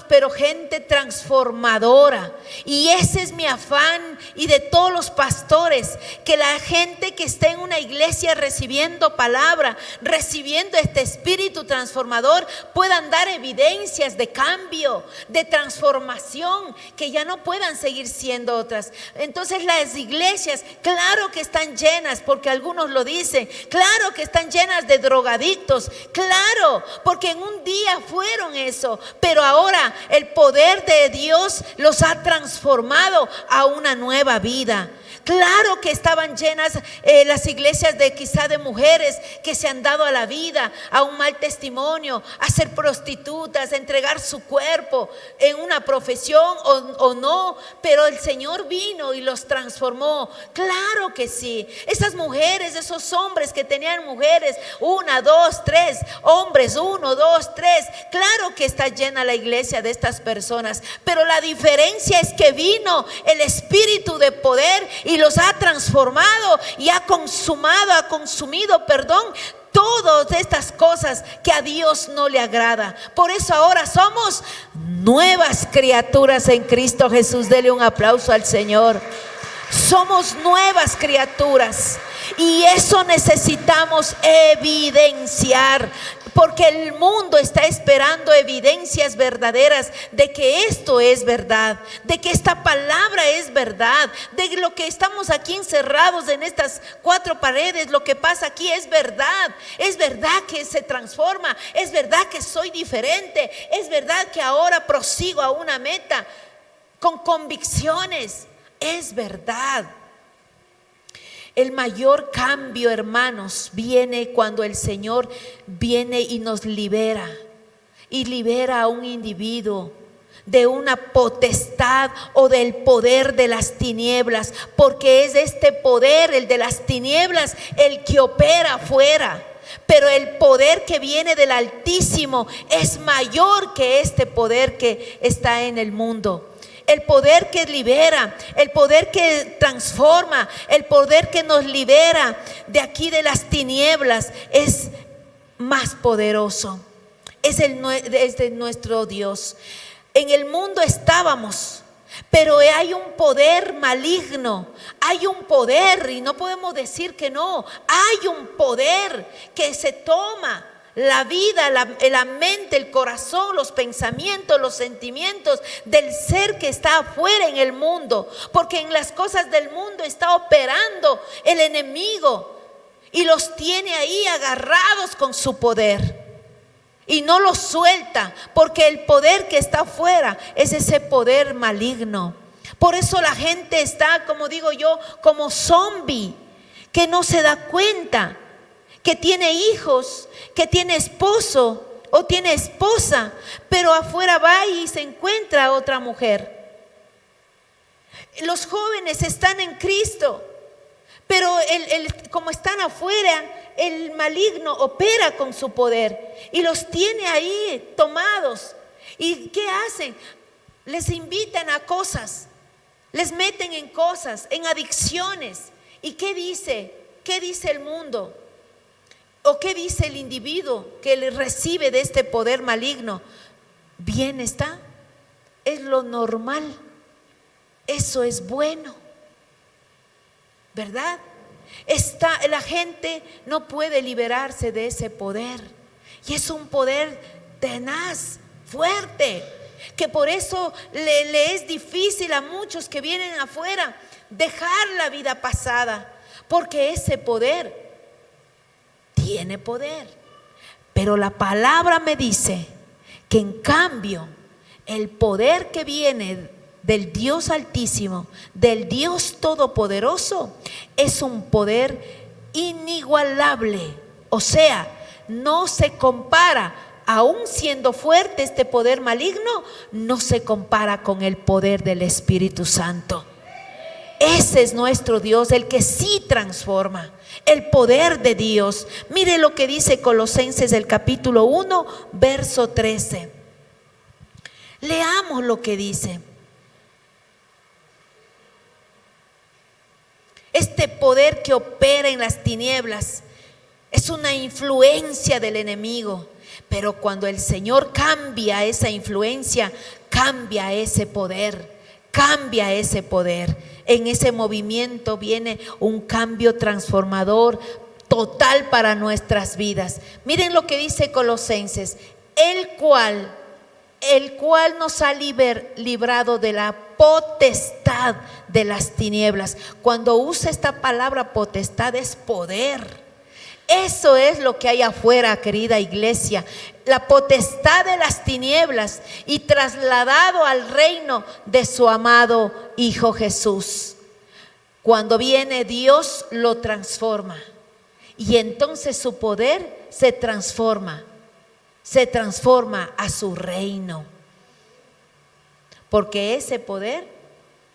pero gente transformadora. Y ese es mi afán, y de todos los pastores, que la gente que está en una iglesia recibiendo palabra, recibiendo este Espíritu transformador, puedan dar evidencias de cambio, de transformación, que ya no puedan seguir siendo otras. Entonces las iglesias, claro que están llenas, porque algunos lo dicen, claro que están llenas de drogadictos, claro, porque en un día fueron eso. Pero ahora el poder de Dios los ha transformado a una nueva vida. Claro que estaban llenas las iglesias quizá de mujeres que se han dado a la vida, a un mal testimonio, a ser prostitutas, a entregar su cuerpo en una profesión o no, pero el Señor vino y los transformó. Claro que sí. Esas mujeres, esos hombres que tenían mujeres, 1, 2, 3, hombres 1, 2, 3, claro que está llena la iglesia de estas personas, pero la diferencia es que vino el Espíritu de poder y los ha transformado y ha consumido todas estas cosas que a Dios no le agrada. Por eso ahora somos nuevas criaturas en Cristo Jesús. Dele un aplauso al Señor. Somos nuevas criaturas y eso necesitamos evidenciar, porque el mundo está esperando evidencias verdaderas de que esto es verdad, de que esta palabra es verdad, de lo que estamos aquí encerrados en estas 4 paredes, lo que pasa aquí es verdad que se transforma, es verdad que soy diferente, es verdad que ahora prosigo a una meta con convicciones. Es verdad. El mayor cambio, hermanos, viene cuando el Señor viene y nos libera. Y libera a un individuo de una potestad o del poder de las tinieblas. Porque es este poder, el de las tinieblas, el que opera afuera. Pero el poder que viene del Altísimo es mayor que este poder que está en el mundo. El poder que libera, el poder que transforma, el poder que nos libera de aquí de las tinieblas es más poderoso. Es de nuestro Dios. En el mundo estábamos, pero hay un poder maligno, hay un poder, y no podemos decir que no, hay un poder que se toma la vida, la mente, el corazón, los pensamientos, los sentimientos del ser que está afuera en el mundo, porque en las cosas del mundo está operando el enemigo y los tiene ahí agarrados con su poder y no los suelta, porque el poder que está afuera es ese poder maligno. Por eso la gente está, como digo yo, como zombie, que no se da cuenta que tiene hijos, que tiene esposo o tiene esposa, pero afuera va y se encuentra otra mujer. Los jóvenes están en Cristo, pero como están afuera, el maligno opera con su poder y los tiene ahí tomados. ¿Y qué hacen? Les invitan a cosas, les meten en cosas, en adicciones. ¿Y qué dice? ¿Qué dice el mundo? ¿O qué dice el individuo que le recibe de este poder maligno? Bien está, es lo normal, eso es bueno, ¿verdad? La gente no puede liberarse de ese poder, y es un poder tenaz, fuerte, que por eso le es difícil a muchos que vienen afuera dejar la vida pasada, porque ese poder tiene poder. Pero la palabra me dice que en cambio el poder que viene del Dios Altísimo, del Dios Todopoderoso, es un poder inigualable. O sea, no se compara, aún siendo fuerte este poder maligno, no se compara con el poder del Espíritu Santo. Ese es nuestro Dios, el que sí transforma, el poder de Dios. Mire lo que dice Colosenses el capítulo 1, verso 13. Leamos lo que dice. Este poder que opera en las tinieblas es una influencia del enemigo, pero cuando el Señor cambia esa influencia, cambia ese poder. Cambia ese poder. En ese movimiento viene un cambio transformador total para nuestras vidas. Miren lo que dice Colosenses: el cual nos ha librado de la potestad de las tinieblas. Cuando usa esta palabra potestad, es poder. Eso es lo que hay afuera, querida iglesia, la potestad de las tinieblas, y trasladado al reino de su amado Hijo Jesús. Cuando viene Dios, lo transforma, y entonces su poder se transforma a su reino, porque ese poder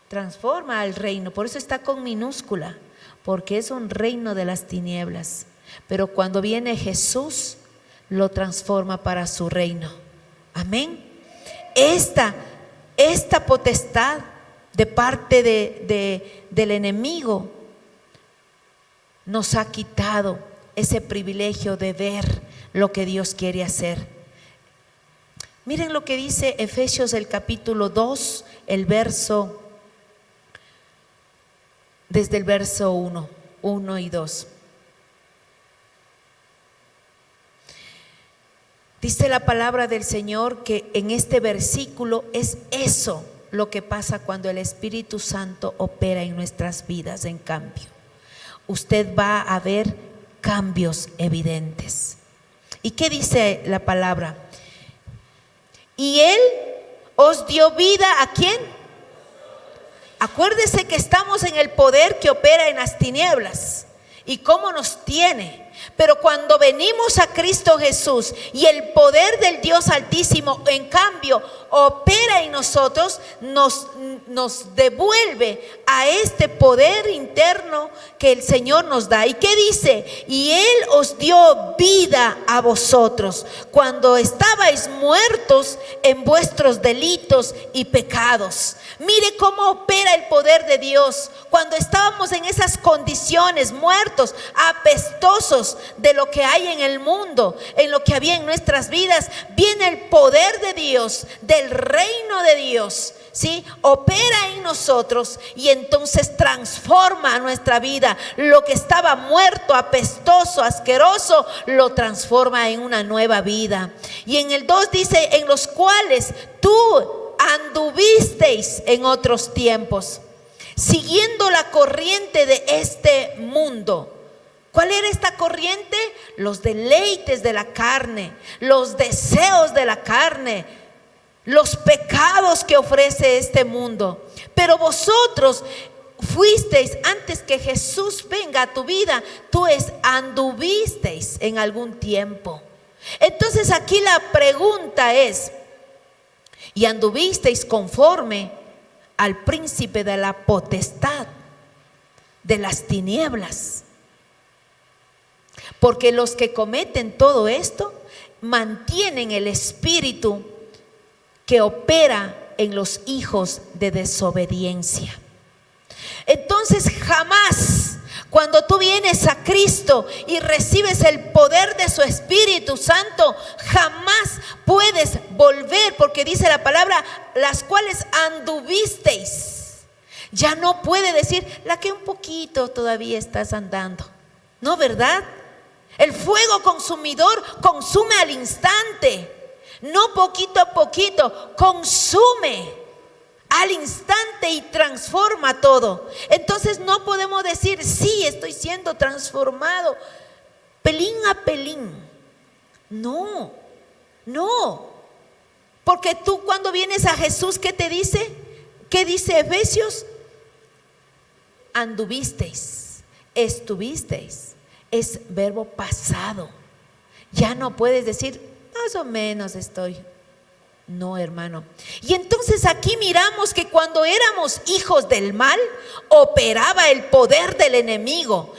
transforma al reino. Por eso está con minúscula, porque es un reino de las tinieblas. Pero cuando viene Jesús, lo transforma para su reino. Amén. Esta potestad de parte del enemigo nos ha quitado ese privilegio de ver, lo que Dios quiere hacer. Miren lo que dice Efesios el capítulo 2, desde el verso 1 y 2. Dice la palabra del Señor que en este versículo es eso lo que pasa cuando el Espíritu Santo opera en nuestras vidas. En cambio, usted va a ver cambios evidentes. ¿Y qué dice la palabra? Y Él os dio vida, ¿a quién? Acuérdese que estamos en el poder que opera en las tinieblas. ¿Y cómo nos tiene? Pero cuando venimos a Cristo Jesús y el poder del Dios Altísimo, en cambio, opera en nosotros, nos devuelve a este poder interno que el Señor nos da. ¿Y qué dice? Y Él os dio vida a vosotros cuando estabais muertos en vuestros delitos y pecados. Mire cómo opera el poder de Dios. Cuando estábamos en esas condiciones, muertos, apestosos de lo que hay en el mundo, en lo que había en nuestras vidas, viene el poder de Dios, del reino de Dios, ¿sí? Opera en nosotros y entonces transforma nuestra vida. Lo que estaba muerto, apestoso, asqueroso, lo transforma en una nueva vida. Y en el 2 dice: en los cuales tú anduvisteis en otros tiempos, siguiendo la corriente de este mundo. ¿Cuál era esta corriente? Los deleites de la carne, los deseos de la carne, los pecados que ofrece este mundo. Pero vosotros fuisteis, antes que Jesús venga a tu vida, tú anduvisteis en algún tiempo. Entonces aquí la pregunta es: ¿y anduvisteis conforme al príncipe de la potestad de las tinieblas? Porque los que cometen todo esto mantienen el espíritu que opera en los hijos de desobediencia. Entonces jamás, cuando tú vienes a Cristo y recibes el poder de su Espíritu Santo, jamás puedes volver, porque dice la palabra: las cuales anduvisteis. Ya no puede decir: la que un poquito todavía estás andando. No, ¿verdad? El fuego consumidor consume al instante, no poquito a poquito, consume al instante y transforma todo. Entonces no podemos decir: sí, estoy siendo transformado pelín a pelín. No, porque tú cuando vienes a Jesús, ¿qué te dice? ¿Qué dice Efesios? Anduvisteis, estuvisteis. Es verbo pasado. Ya no puedes decir: más o menos estoy. No, hermano. Y entonces aquí miramos que cuando éramos hijos del mal, operaba el poder del enemigo.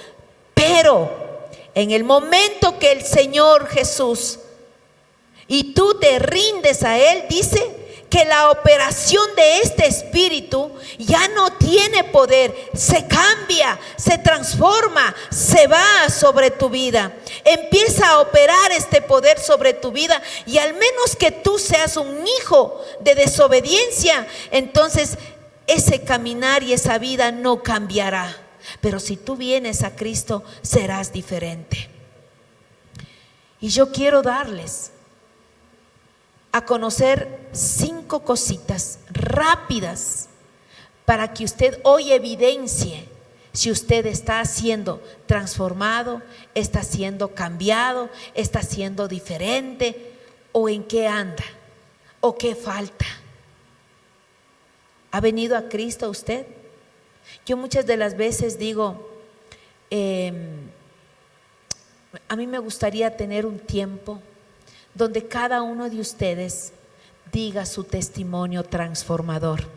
Pero en el momento que el Señor Jesús y tú te rindes a Él, dice que la operación de este espíritu ya no tiene poder, se cambia, se transforma, se va sobre tu vida. Empieza a operar este poder sobre tu vida, y al menos que tú seas un hijo de desobediencia, entonces ese caminar y esa vida no cambiará. Pero si tú vienes a Cristo, serás diferente. Y yo quiero darles a conocer 5 cositas rápidas para que usted hoy evidencie si usted está siendo transformado, está siendo cambiado, está siendo diferente, o en qué anda, o qué falta. ¿Ha venido a Cristo usted? Yo muchas de las veces digo, a mí me gustaría tener un tiempo donde cada uno de ustedes diga su testimonio transformador.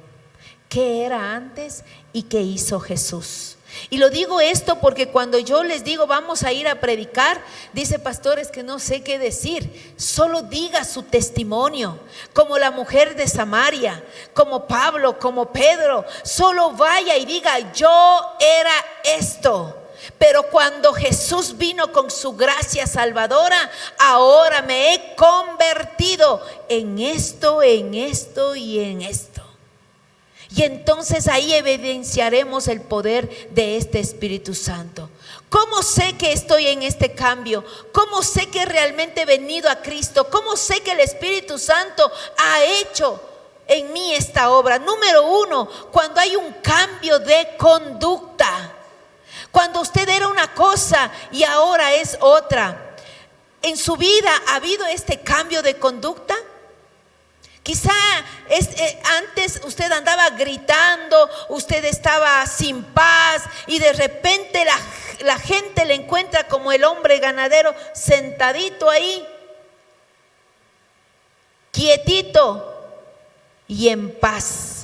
¿Qué era antes y qué hizo Jesús? Y lo digo esto porque cuando yo les digo vamos a ir a predicar, dice: pastor, es que no sé qué decir. Solo diga su testimonio, como la mujer de Samaria, como Pablo, como Pedro. Solo vaya y diga: yo era esto. Pero cuando Jesús vino con su gracia salvadora, ahora me he convertido en esto y en esto. Y entonces ahí evidenciaremos el poder de este Espíritu Santo. ¿Cómo sé que estoy en este cambio? ¿Cómo sé que realmente he venido a Cristo? ¿Cómo sé que el Espíritu Santo ha hecho en mí esta obra? Número uno, cuando hay un cambio de conducta. Cuando usted era una cosa y ahora es otra. ¿En su vida ha habido este cambio de conducta? Quizá antes usted andaba gritando, usted estaba sin paz y de repente la gente le encuentra como el hombre ganadero sentadito ahí, quietito y en paz.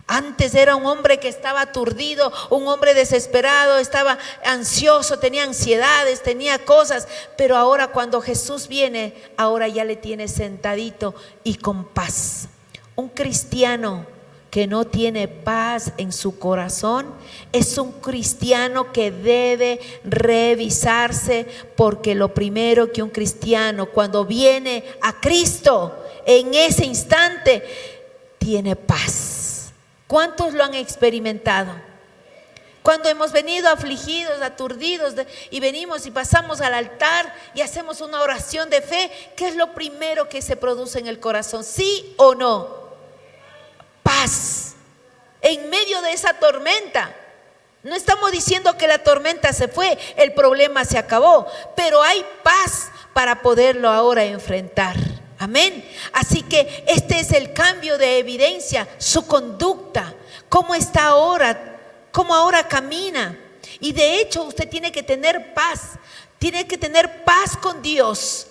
Antes era un hombre que estaba aturdido, un hombre desesperado, estaba ansioso, tenía ansiedades, tenía cosas. Pero ahora cuando Jesús viene, ahora ya le tiene sentadito y con paz. Un cristiano que no tiene paz en su corazón es un cristiano que debe revisarse, porque lo primero que un cristiano cuando viene a Cristo, en ese instante, tiene paz. ¿Cuántos lo han experimentado? Cuando hemos venido afligidos, aturdidos y venimos y pasamos al altar y hacemos una oración de fe, ¿qué es lo primero que se produce en el corazón? ¿Sí o no? Paz. En medio de esa tormenta. No estamos diciendo que la tormenta se fue, el problema se acabó, pero hay paz para poderlo ahora enfrentar. Amén. Así que este es el cambio de evidencia, su conducta, cómo está ahora, cómo ahora camina. Y de hecho usted tiene que tener paz con Dios.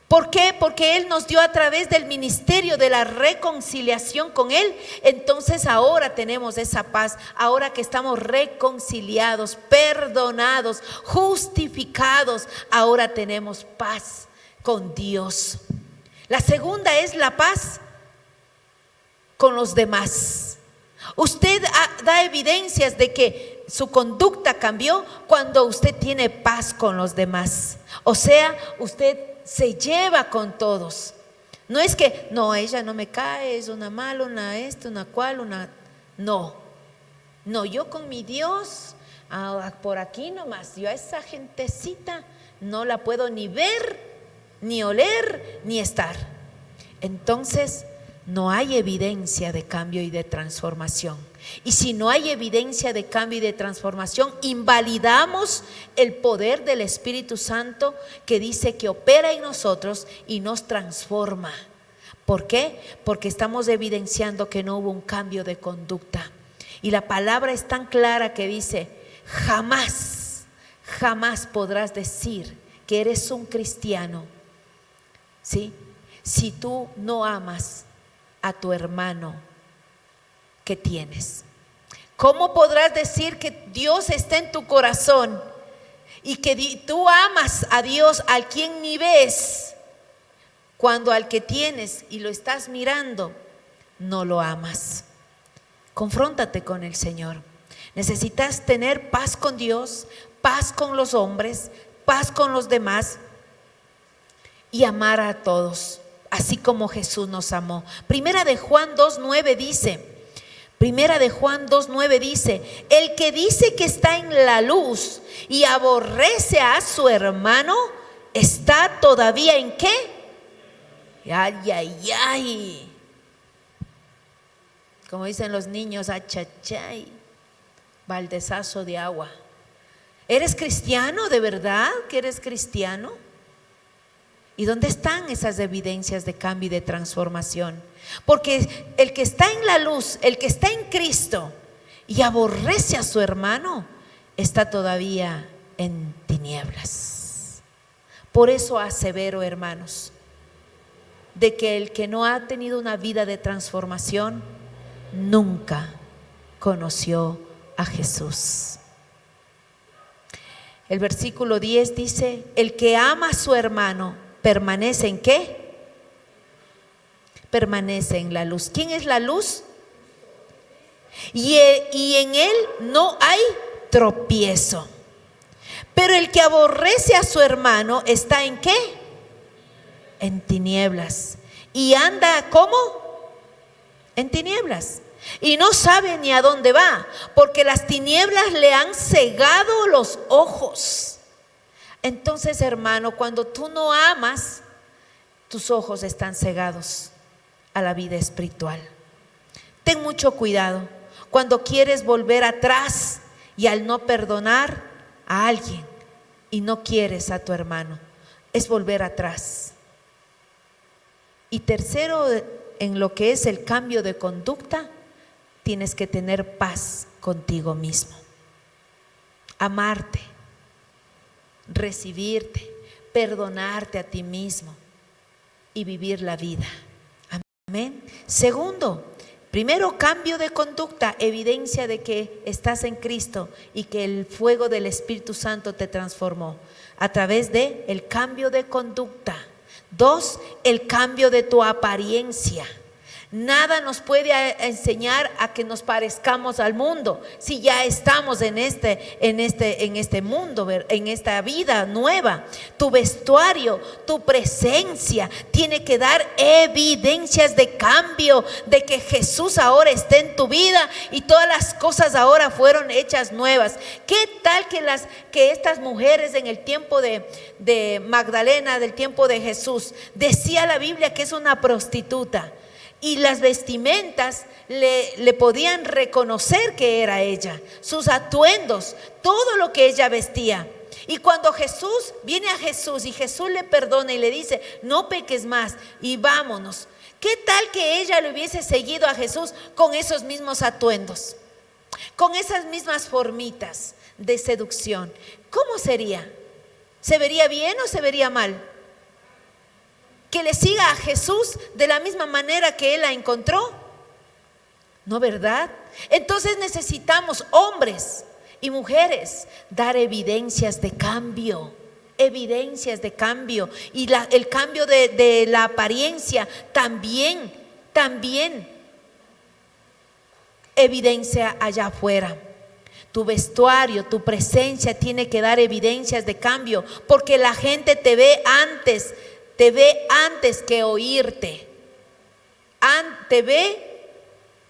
¿Por qué? Porque Él nos dio a través del ministerio de la reconciliación con Él. Entonces ahora tenemos esa paz, ahora que estamos reconciliados, perdonados, justificados, ahora tenemos paz con Dios. La segunda es la paz con los demás. Usted da evidencias de que su conducta cambió cuando usted tiene paz con los demás. O sea, usted se lleva con todos. No es que, no, ella no me cae, es una mala, una esta, una cual, una... No, yo con mi Dios, por aquí nomás, yo a esa gentecita no la puedo ni ver, ni oler, ni estar. Entonces no hay evidencia de cambio y de transformación. Y si no hay evidencia de cambio y de transformación, invalidamos el poder del Espíritu Santo, que dice que opera en nosotros y nos transforma. ¿Por qué? Porque estamos evidenciando que no hubo un cambio de conducta. Y la palabra es tan clara que dice: jamás podrás decir que eres un cristiano, ¿sí?, si tú no amas a tu hermano que tienes. ¿Cómo podrás decir que Dios está en tu corazón y que tú amas a Dios al quien ni ves, cuando al que tienes y lo estás mirando no lo amas? Confróntate con el Señor. Necesitas tener paz con Dios, paz con los hombres, paz con los demás y amar a todos, así como Jesús nos amó. Primera de Juan 2:9 dice: el que dice que está en la luz y aborrece a su hermano, está todavía ¿en qué? Ay. Como dicen los niños, achachay, baldezazo de agua. ¿Eres cristiano de verdad? ¿Que eres cristiano? ¿Y dónde están esas evidencias de cambio y de transformación? Porque el que está en la luz, el que está en Cristo y aborrece a su hermano, está todavía en tinieblas. Por eso asevero, hermanos, de que el que no ha tenido una vida de transformación nunca conoció a Jesús. El versículo 10 dice: el que ama a su hermano permanece ¿en qué? Permanece en la luz. ¿Quién es la luz? Y en él no hay tropiezo. Pero el que aborrece a su hermano está ¿en qué? En tinieblas. Y anda ¿cómo? En tinieblas. Y no sabe ni a dónde va, porque las tinieblas le han cegado los ojos. Entonces, hermano, cuando tú no amas, tus ojos están cegados a la vida espiritual. Ten mucho cuidado cuando quieres volver atrás y al no perdonar a alguien y no quieres a tu hermano, es volver atrás. Y tercero, en lo que es el cambio de conducta, tienes que tener paz contigo mismo, amarte, recibirte, perdonarte a ti mismo y vivir la vida. Amén. Segundo, primero, cambio de conducta, evidencia de que estás en Cristo y que el fuego del Espíritu Santo te transformó a través de el cambio de conducta. Dos, el cambio de tu apariencia. Nada nos puede enseñar a que nos parezcamos al mundo si ya estamos en este mundo, en esta vida nueva. Tu vestuario, tu presencia tiene que dar evidencias de cambio, de que Jesús ahora está en tu vida y todas las cosas ahora fueron hechas nuevas. ¿Qué tal que estas mujeres en el tiempo de Magdalena, del tiempo de Jesús, decía la Biblia que es una prostituta? Y las vestimentas le podían reconocer que era ella, sus atuendos, todo lo que ella vestía. Y cuando Jesús viene a Jesús y Jesús le perdona y le dice, no peques más y vámonos. ¿Qué tal que ella le hubiese seguido a Jesús con esos mismos atuendos, con esas mismas formitas de seducción? ¿Cómo sería? ¿Se vería bien o se vería mal? Que le siga a Jesús de la misma manera que él la encontró, ¿no, verdad? Entonces necesitamos, hombres y mujeres, dar evidencias de cambio, y el cambio de la apariencia también evidencia allá afuera. Tu vestuario, tu presencia tiene que dar evidencias de cambio, porque la gente te ve antes que oírte. Te ve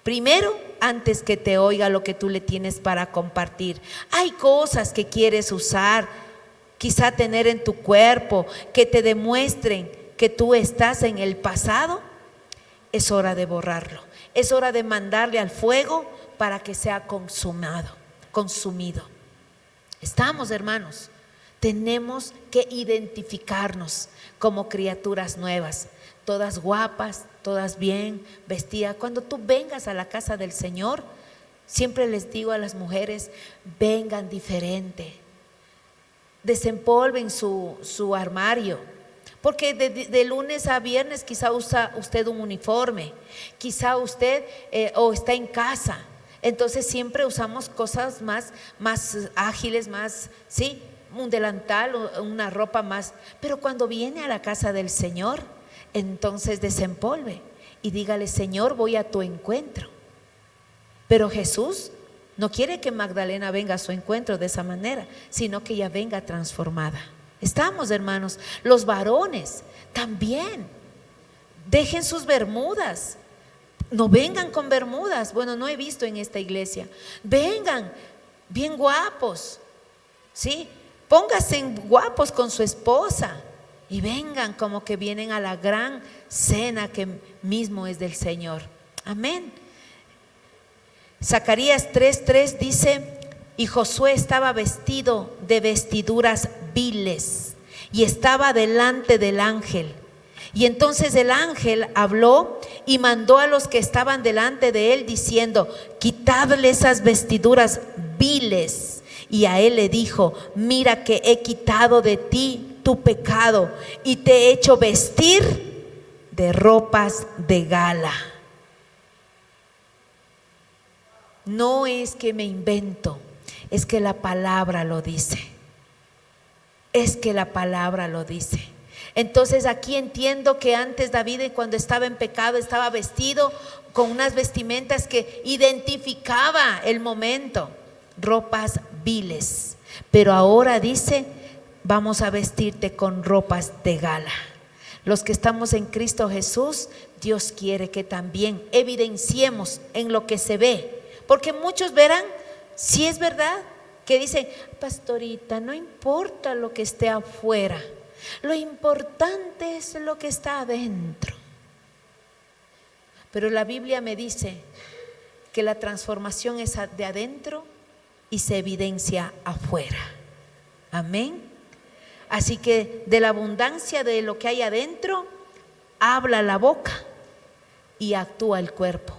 primero antes que te oiga lo que tú le tienes para compartir. Hay cosas que quieres usar, quizá tener en tu cuerpo, que te demuestren que tú estás en el pasado. Es hora de borrarlo. Es hora de mandarle al fuego para que sea consumido. Estamos, hermanos. Tenemos que identificarnos como criaturas nuevas, todas guapas, todas bien vestidas. Cuando tú vengas a la casa del Señor, siempre les digo a las mujeres, vengan diferente, desempolven su armario, porque de lunes a viernes quizá usa usted un uniforme, quizá usted o está en casa, entonces siempre usamos cosas más ágiles, más, ¿sí?, un delantal, una ropa más. Pero cuando viene a la casa del Señor, entonces desempolve y dígale, Señor, voy a tu encuentro. Pero Jesús no quiere que Magdalena venga a su encuentro de esa manera, sino que ella venga transformada. Estamos, hermanos. Los varones también dejen sus bermudas. No vengan con bermudas. Bueno, no he visto en esta iglesia. Vengan bien guapos, ¿sí? Pónganse guapos con su esposa y vengan como que vienen a la gran cena que mismo es del Señor. Amén. Zacarías 3:3 dice, y Josué estaba vestido de vestiduras viles y estaba delante del ángel. Y entonces el ángel habló y mandó a los que estaban delante de él diciendo, quitadle esas vestiduras viles. Y a él le dijo, mira que he quitado de ti tu pecado y te he hecho vestir de ropas de gala. No es que me invento, es que la palabra lo dice. Entonces aquí entiendo que antes David, cuando estaba en pecado, estaba vestido con unas vestimentas que identificaba el momento, ropas viles, pero ahora dice, vamos a vestirte con ropas de gala. Los que estamos en Cristo Jesús, Dios quiere que también evidenciemos en lo que se ve, porque muchos verán, si es verdad, que dicen, pastorita, no importa lo que esté afuera, lo importante es lo que está adentro. Pero la Biblia me dice que la transformación es de adentro y se evidencia afuera. Amén. Así que de la abundancia de lo que hay adentro, habla la boca y actúa el cuerpo.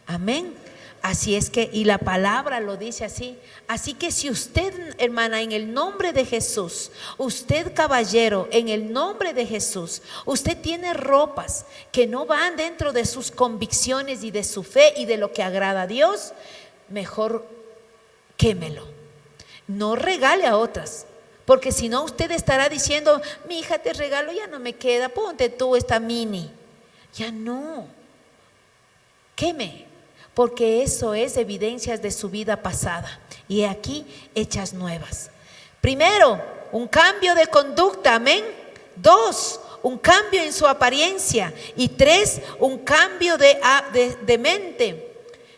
Amén. Así es que, y la palabra lo dice así. Así que si usted, hermana, en el nombre de Jesús, usted, caballero, en el nombre de Jesús, usted tiene ropas que no van dentro de sus convicciones y de su fe y de lo que agrada a Dios, mejor quémelo. No regale a otras, porque si no usted estará diciendo, mi hija, te regalo, ya no me queda, ponte tú esta mini. Ya no, queme. Porque eso es evidencias de su vida pasada y aquí hechas nuevas. Primero, un cambio de conducta, amén. 2, un cambio en su apariencia. Y 3, un cambio de mente.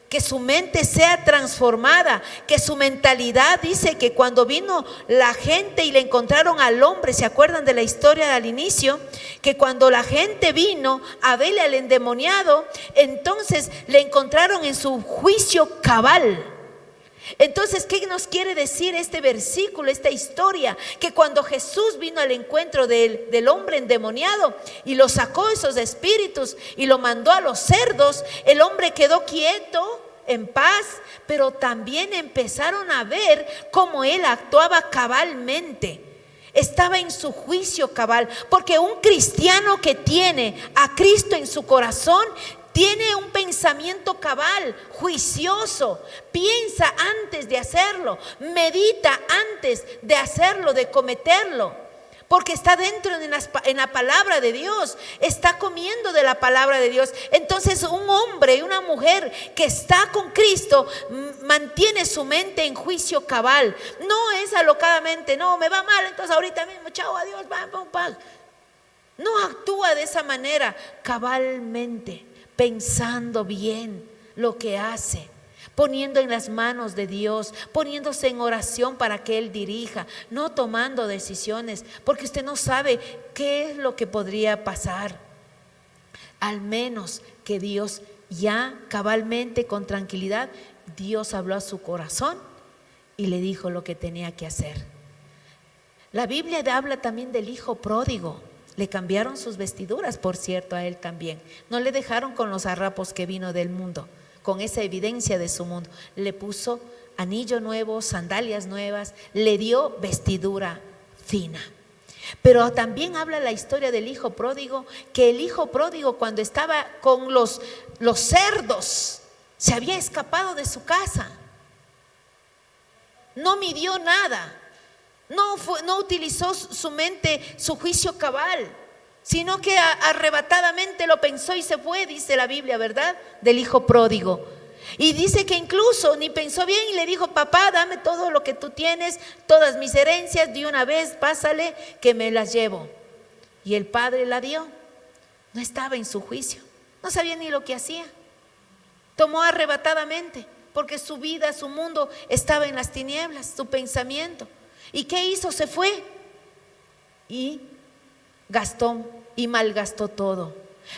Que su mente sea transformada, que su mentalidad, dice que cuando vino la gente y le encontraron al hombre, ¿se acuerdan de la historia al inicio? Que cuando la gente vino a verle al endemoniado, entonces le encontraron en su juicio cabal. Entonces, ¿qué nos quiere decir este versículo, esta historia? Que cuando Jesús vino al encuentro del hombre endemoniado y lo sacó esos espíritus y lo mandó a los cerdos, el hombre quedó quieto, en paz, pero también empezaron a ver cómo él actuaba cabalmente. Estaba en su juicio cabal, porque un cristiano que tiene a Cristo en su corazón tiene un pensamiento cabal, juicioso, piensa antes de hacerlo, medita antes de hacerlo, de cometerlo, porque está dentro en la palabra de Dios, está comiendo de la palabra de Dios. Entonces un hombre y una mujer que está con Cristo mantiene su mente en juicio cabal, no es alocadamente, no, me va mal, entonces ahorita mismo, chao, adiós, no actúa de esa manera, cabalmente, pensando bien lo que hace, poniendo en las manos de Dios, poniéndose en oración para que Él dirija, no tomando decisiones, porque usted no sabe qué es lo que podría pasar. Al menos que Dios ya cabalmente, con tranquilidad, Dios habló a su corazón y le dijo lo que tenía que hacer. La Biblia habla también del hijo pródigo. Le cambiaron sus vestiduras, por cierto, a él también. No le dejaron con los harapos que vino del mundo, con esa evidencia de su mundo. Le puso anillo nuevo, sandalias nuevas, le dio vestidura fina. Pero también habla la historia del hijo pródigo, que el hijo pródigo, cuando estaba con los cerdos, se había escapado de su casa. No midió nada, no utilizó su mente, su juicio cabal, sino que arrebatadamente lo pensó y se fue, dice la Biblia, ¿verdad? Del hijo pródigo. Y dice que incluso ni pensó bien y le dijo: papá, dame todo lo que tú tienes, todas mis herencias, de una vez, pásale que me las llevo. Y el padre la dio. No estaba en su juicio, no sabía ni lo que hacía. Tomó arrebatadamente, porque su vida, su mundo estaba en las tinieblas, su pensamiento. ¿Y qué hizo? Se fue y gastó y malgastó todo.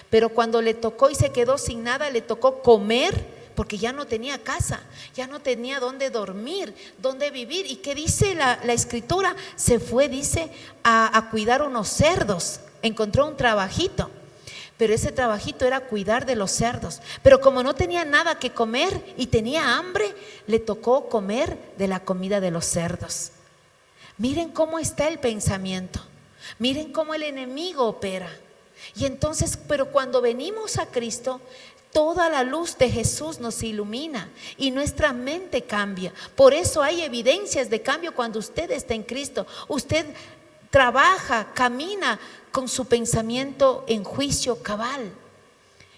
Pero cuando le tocó y se quedó sin nada, le tocó comer, porque ya no tenía casa, ya no tenía dónde dormir, dónde vivir. ¿Y qué dice la escritura? Se fue, dice, a cuidar unos cerdos. Encontró un trabajito, pero ese trabajito era cuidar de los cerdos. Pero como no tenía nada que comer y tenía hambre, le tocó comer de la comida de los cerdos. Miren cómo está el pensamiento, miren cómo el enemigo opera. Y entonces, pero cuando venimos a Cristo, toda la luz de Jesús nos ilumina y nuestra mente cambia. Por eso hay evidencias de cambio cuando usted está en Cristo. Usted trabaja, camina con su pensamiento en juicio cabal.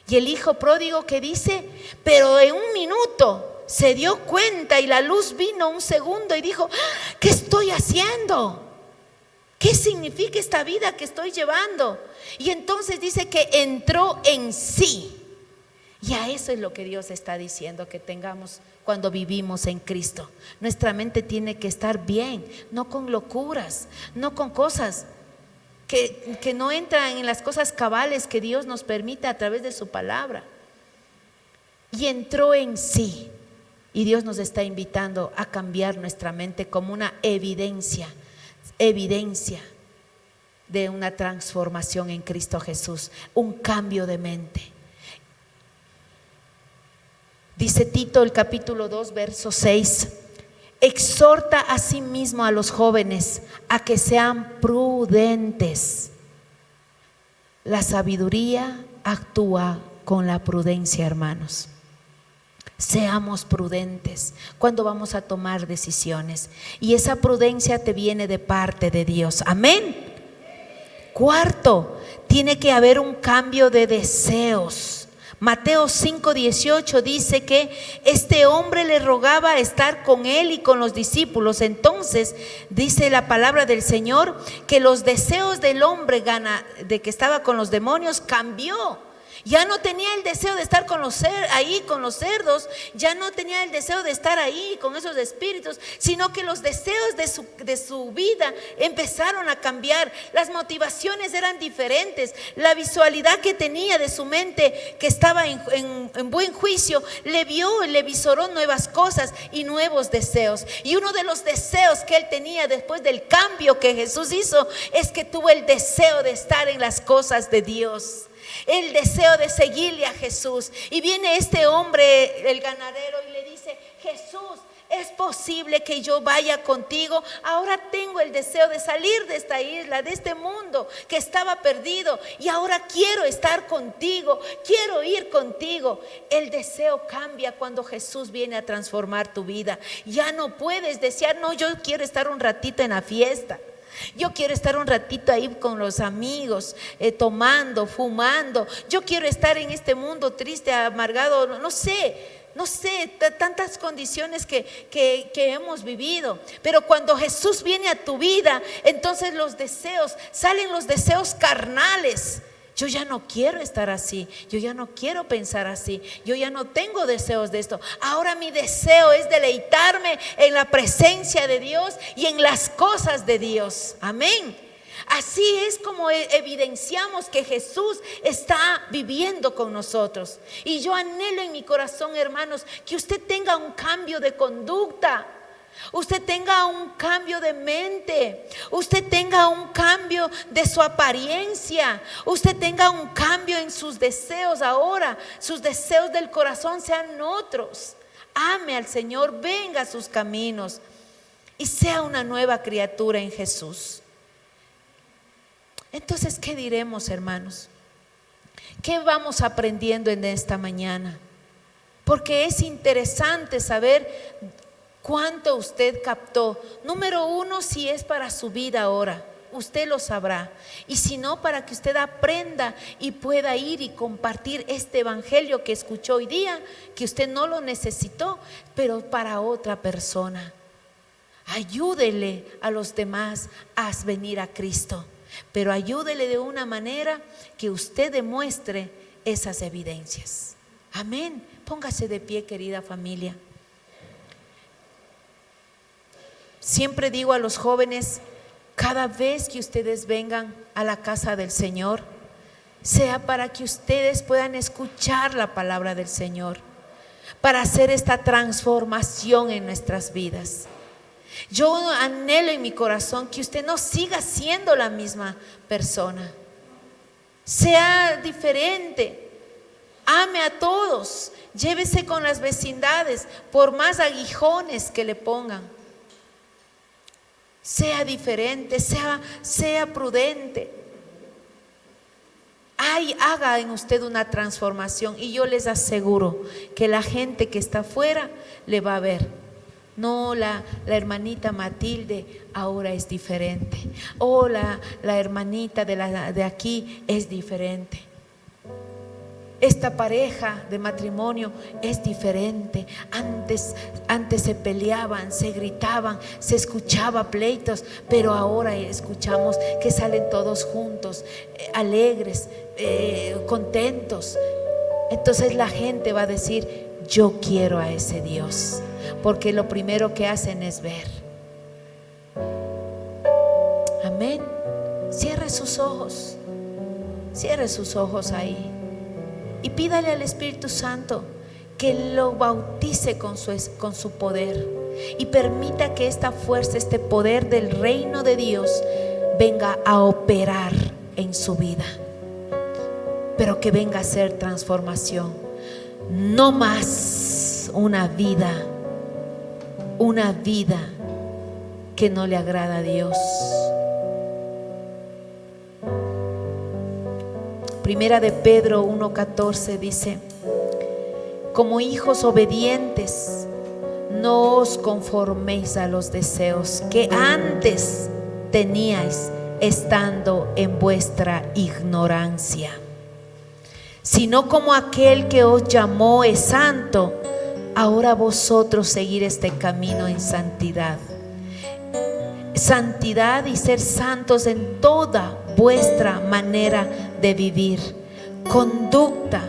Y el hijo pródigo, que dice, pero en un minuto se dio cuenta y la luz vino un segundo y dijo: ¿qué estoy haciendo? ¿Qué significa esta vida que estoy llevando? Y entonces dice que entró en sí. Y a eso es lo que Dios está diciendo que tengamos cuando vivimos en Cristo. Nuestra mente tiene que estar bien, no con locuras, no con cosas que no entran en las cosas cabales que Dios nos permite a través de su palabra. Y entró en sí. Y Dios nos está invitando a cambiar nuestra mente como una evidencia de una transformación en Cristo Jesús, un cambio de mente. Dice Tito, el capítulo 2, verso 6: exhorta a sí mismo a los jóvenes a que sean prudentes. La sabiduría actúa con la prudencia, hermanos. Seamos prudentes cuando vamos a tomar decisiones, y esa prudencia te viene de parte de Dios. Amén. Cuarto, tiene que haber un cambio de deseos. Mateo 5:18 dice que este hombre le rogaba estar con él y con los discípulos. Entonces dice la palabra del Señor que los deseos del hombre de que estaba con los demonios cambió. Ya no tenía el deseo de estar ahí con los cerdos, ya no tenía el deseo de estar ahí con esos espíritus, sino que los deseos de su vida empezaron a cambiar. Las motivaciones eran diferentes. La visualidad que tenía de su mente, que estaba en buen juicio, le visoró nuevas cosas y nuevos deseos. Y uno de los deseos que él tenía después del cambio que Jesús hizo es que tuvo el deseo de estar en las cosas de Dios, el deseo de seguirle a Jesús. Y viene este hombre, el ganadero, y le dice: Jesús, ¿es posible que yo vaya contigo? Ahora tengo el deseo de salir de esta isla, de este mundo que estaba perdido, y ahora quiero estar contigo, quiero ir contigo. El deseo cambia cuando Jesús viene a transformar tu vida. Ya no puedes desear: no, yo quiero estar un ratito en la fiesta, yo quiero estar un ratito ahí con los amigos, tomando, fumando. Yo quiero estar en este mundo triste, amargado, no sé, tantas condiciones que hemos vivido. Pero cuando Jesús viene a tu vida, entonces salen los deseos carnales. Yo ya no quiero estar así, yo ya no quiero pensar así, yo ya no tengo deseos de esto. Ahora mi deseo es deleitarme en la presencia de Dios y en las cosas de Dios. Amén. Así es como evidenciamos que Jesús está viviendo con nosotros. Y yo anhelo en mi corazón, hermanos, que usted tenga un cambio de conducta, usted tenga un cambio de mente, usted tenga un cambio de su apariencia, usted tenga un cambio en sus deseos. Ahora sus deseos del corazón sean otros. Ame al Señor, venga a sus caminos y sea una nueva criatura en Jesús. Entonces, ¿qué diremos, hermanos? ¿Qué vamos aprendiendo en esta mañana? Porque es interesante saber cuánto usted captó. Número uno, si es para su vida ahora, usted lo sabrá. Y si no, para que usted aprenda y pueda ir y compartir este evangelio que escuchó hoy día, que usted no lo necesitó, pero para otra persona. Ayúdele a los demás a venir a Cristo, pero ayúdele de una manera que usted demuestre esas evidencias. Amén. Póngase de pie, querida familia. Siempre digo a los jóvenes: cada vez que ustedes vengan a la casa del Señor, sea para que ustedes puedan escuchar la palabra del Señor, para hacer esta transformación en nuestras vidas. Yo anhelo en mi corazón que usted no siga siendo la misma persona, sea diferente, ame a todos, llévese con las vecindades, por más aguijones que le pongan. Sea diferente, sea prudente. Haga en usted una transformación, y yo les aseguro que la gente que está afuera le va a ver. No, la hermanita Matilde ahora es diferente. O la hermanita de aquí es diferente. esta pareja de matrimonio es diferente. Antes se peleaban, se gritaban, se escuchaba pleitos, pero ahora escuchamos que salen todos juntos, alegres, contentos. Entonces la gente va a decir: yo quiero a ese Dios, porque lo primero que hacen es ver. Amén. Cierre sus ojos ahí y pídale al Espíritu Santo que lo bautice con su poder, y permita que esta fuerza, este poder del reino de Dios venga a operar en su vida, pero que venga a hacer transformación. No más una vida que no le agrada a Dios. Primera de Pedro 1:14 dice: como hijos obedientes, no os conforméis a los deseos que antes teníais estando en vuestra ignorancia, sino como aquel que os llamó es santo, ahora vosotros seguir este camino en santidad. Santidad y ser santos en toda vuestra manera de vivir, conducta,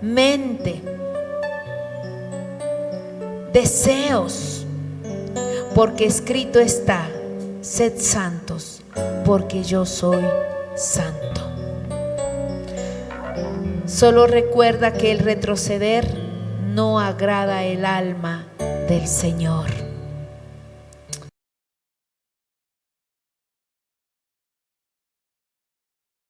mente, deseos, porque escrito está: sed santos, porque yo soy santo. Solo recuerda que el retroceder no agrada el alma del Señor.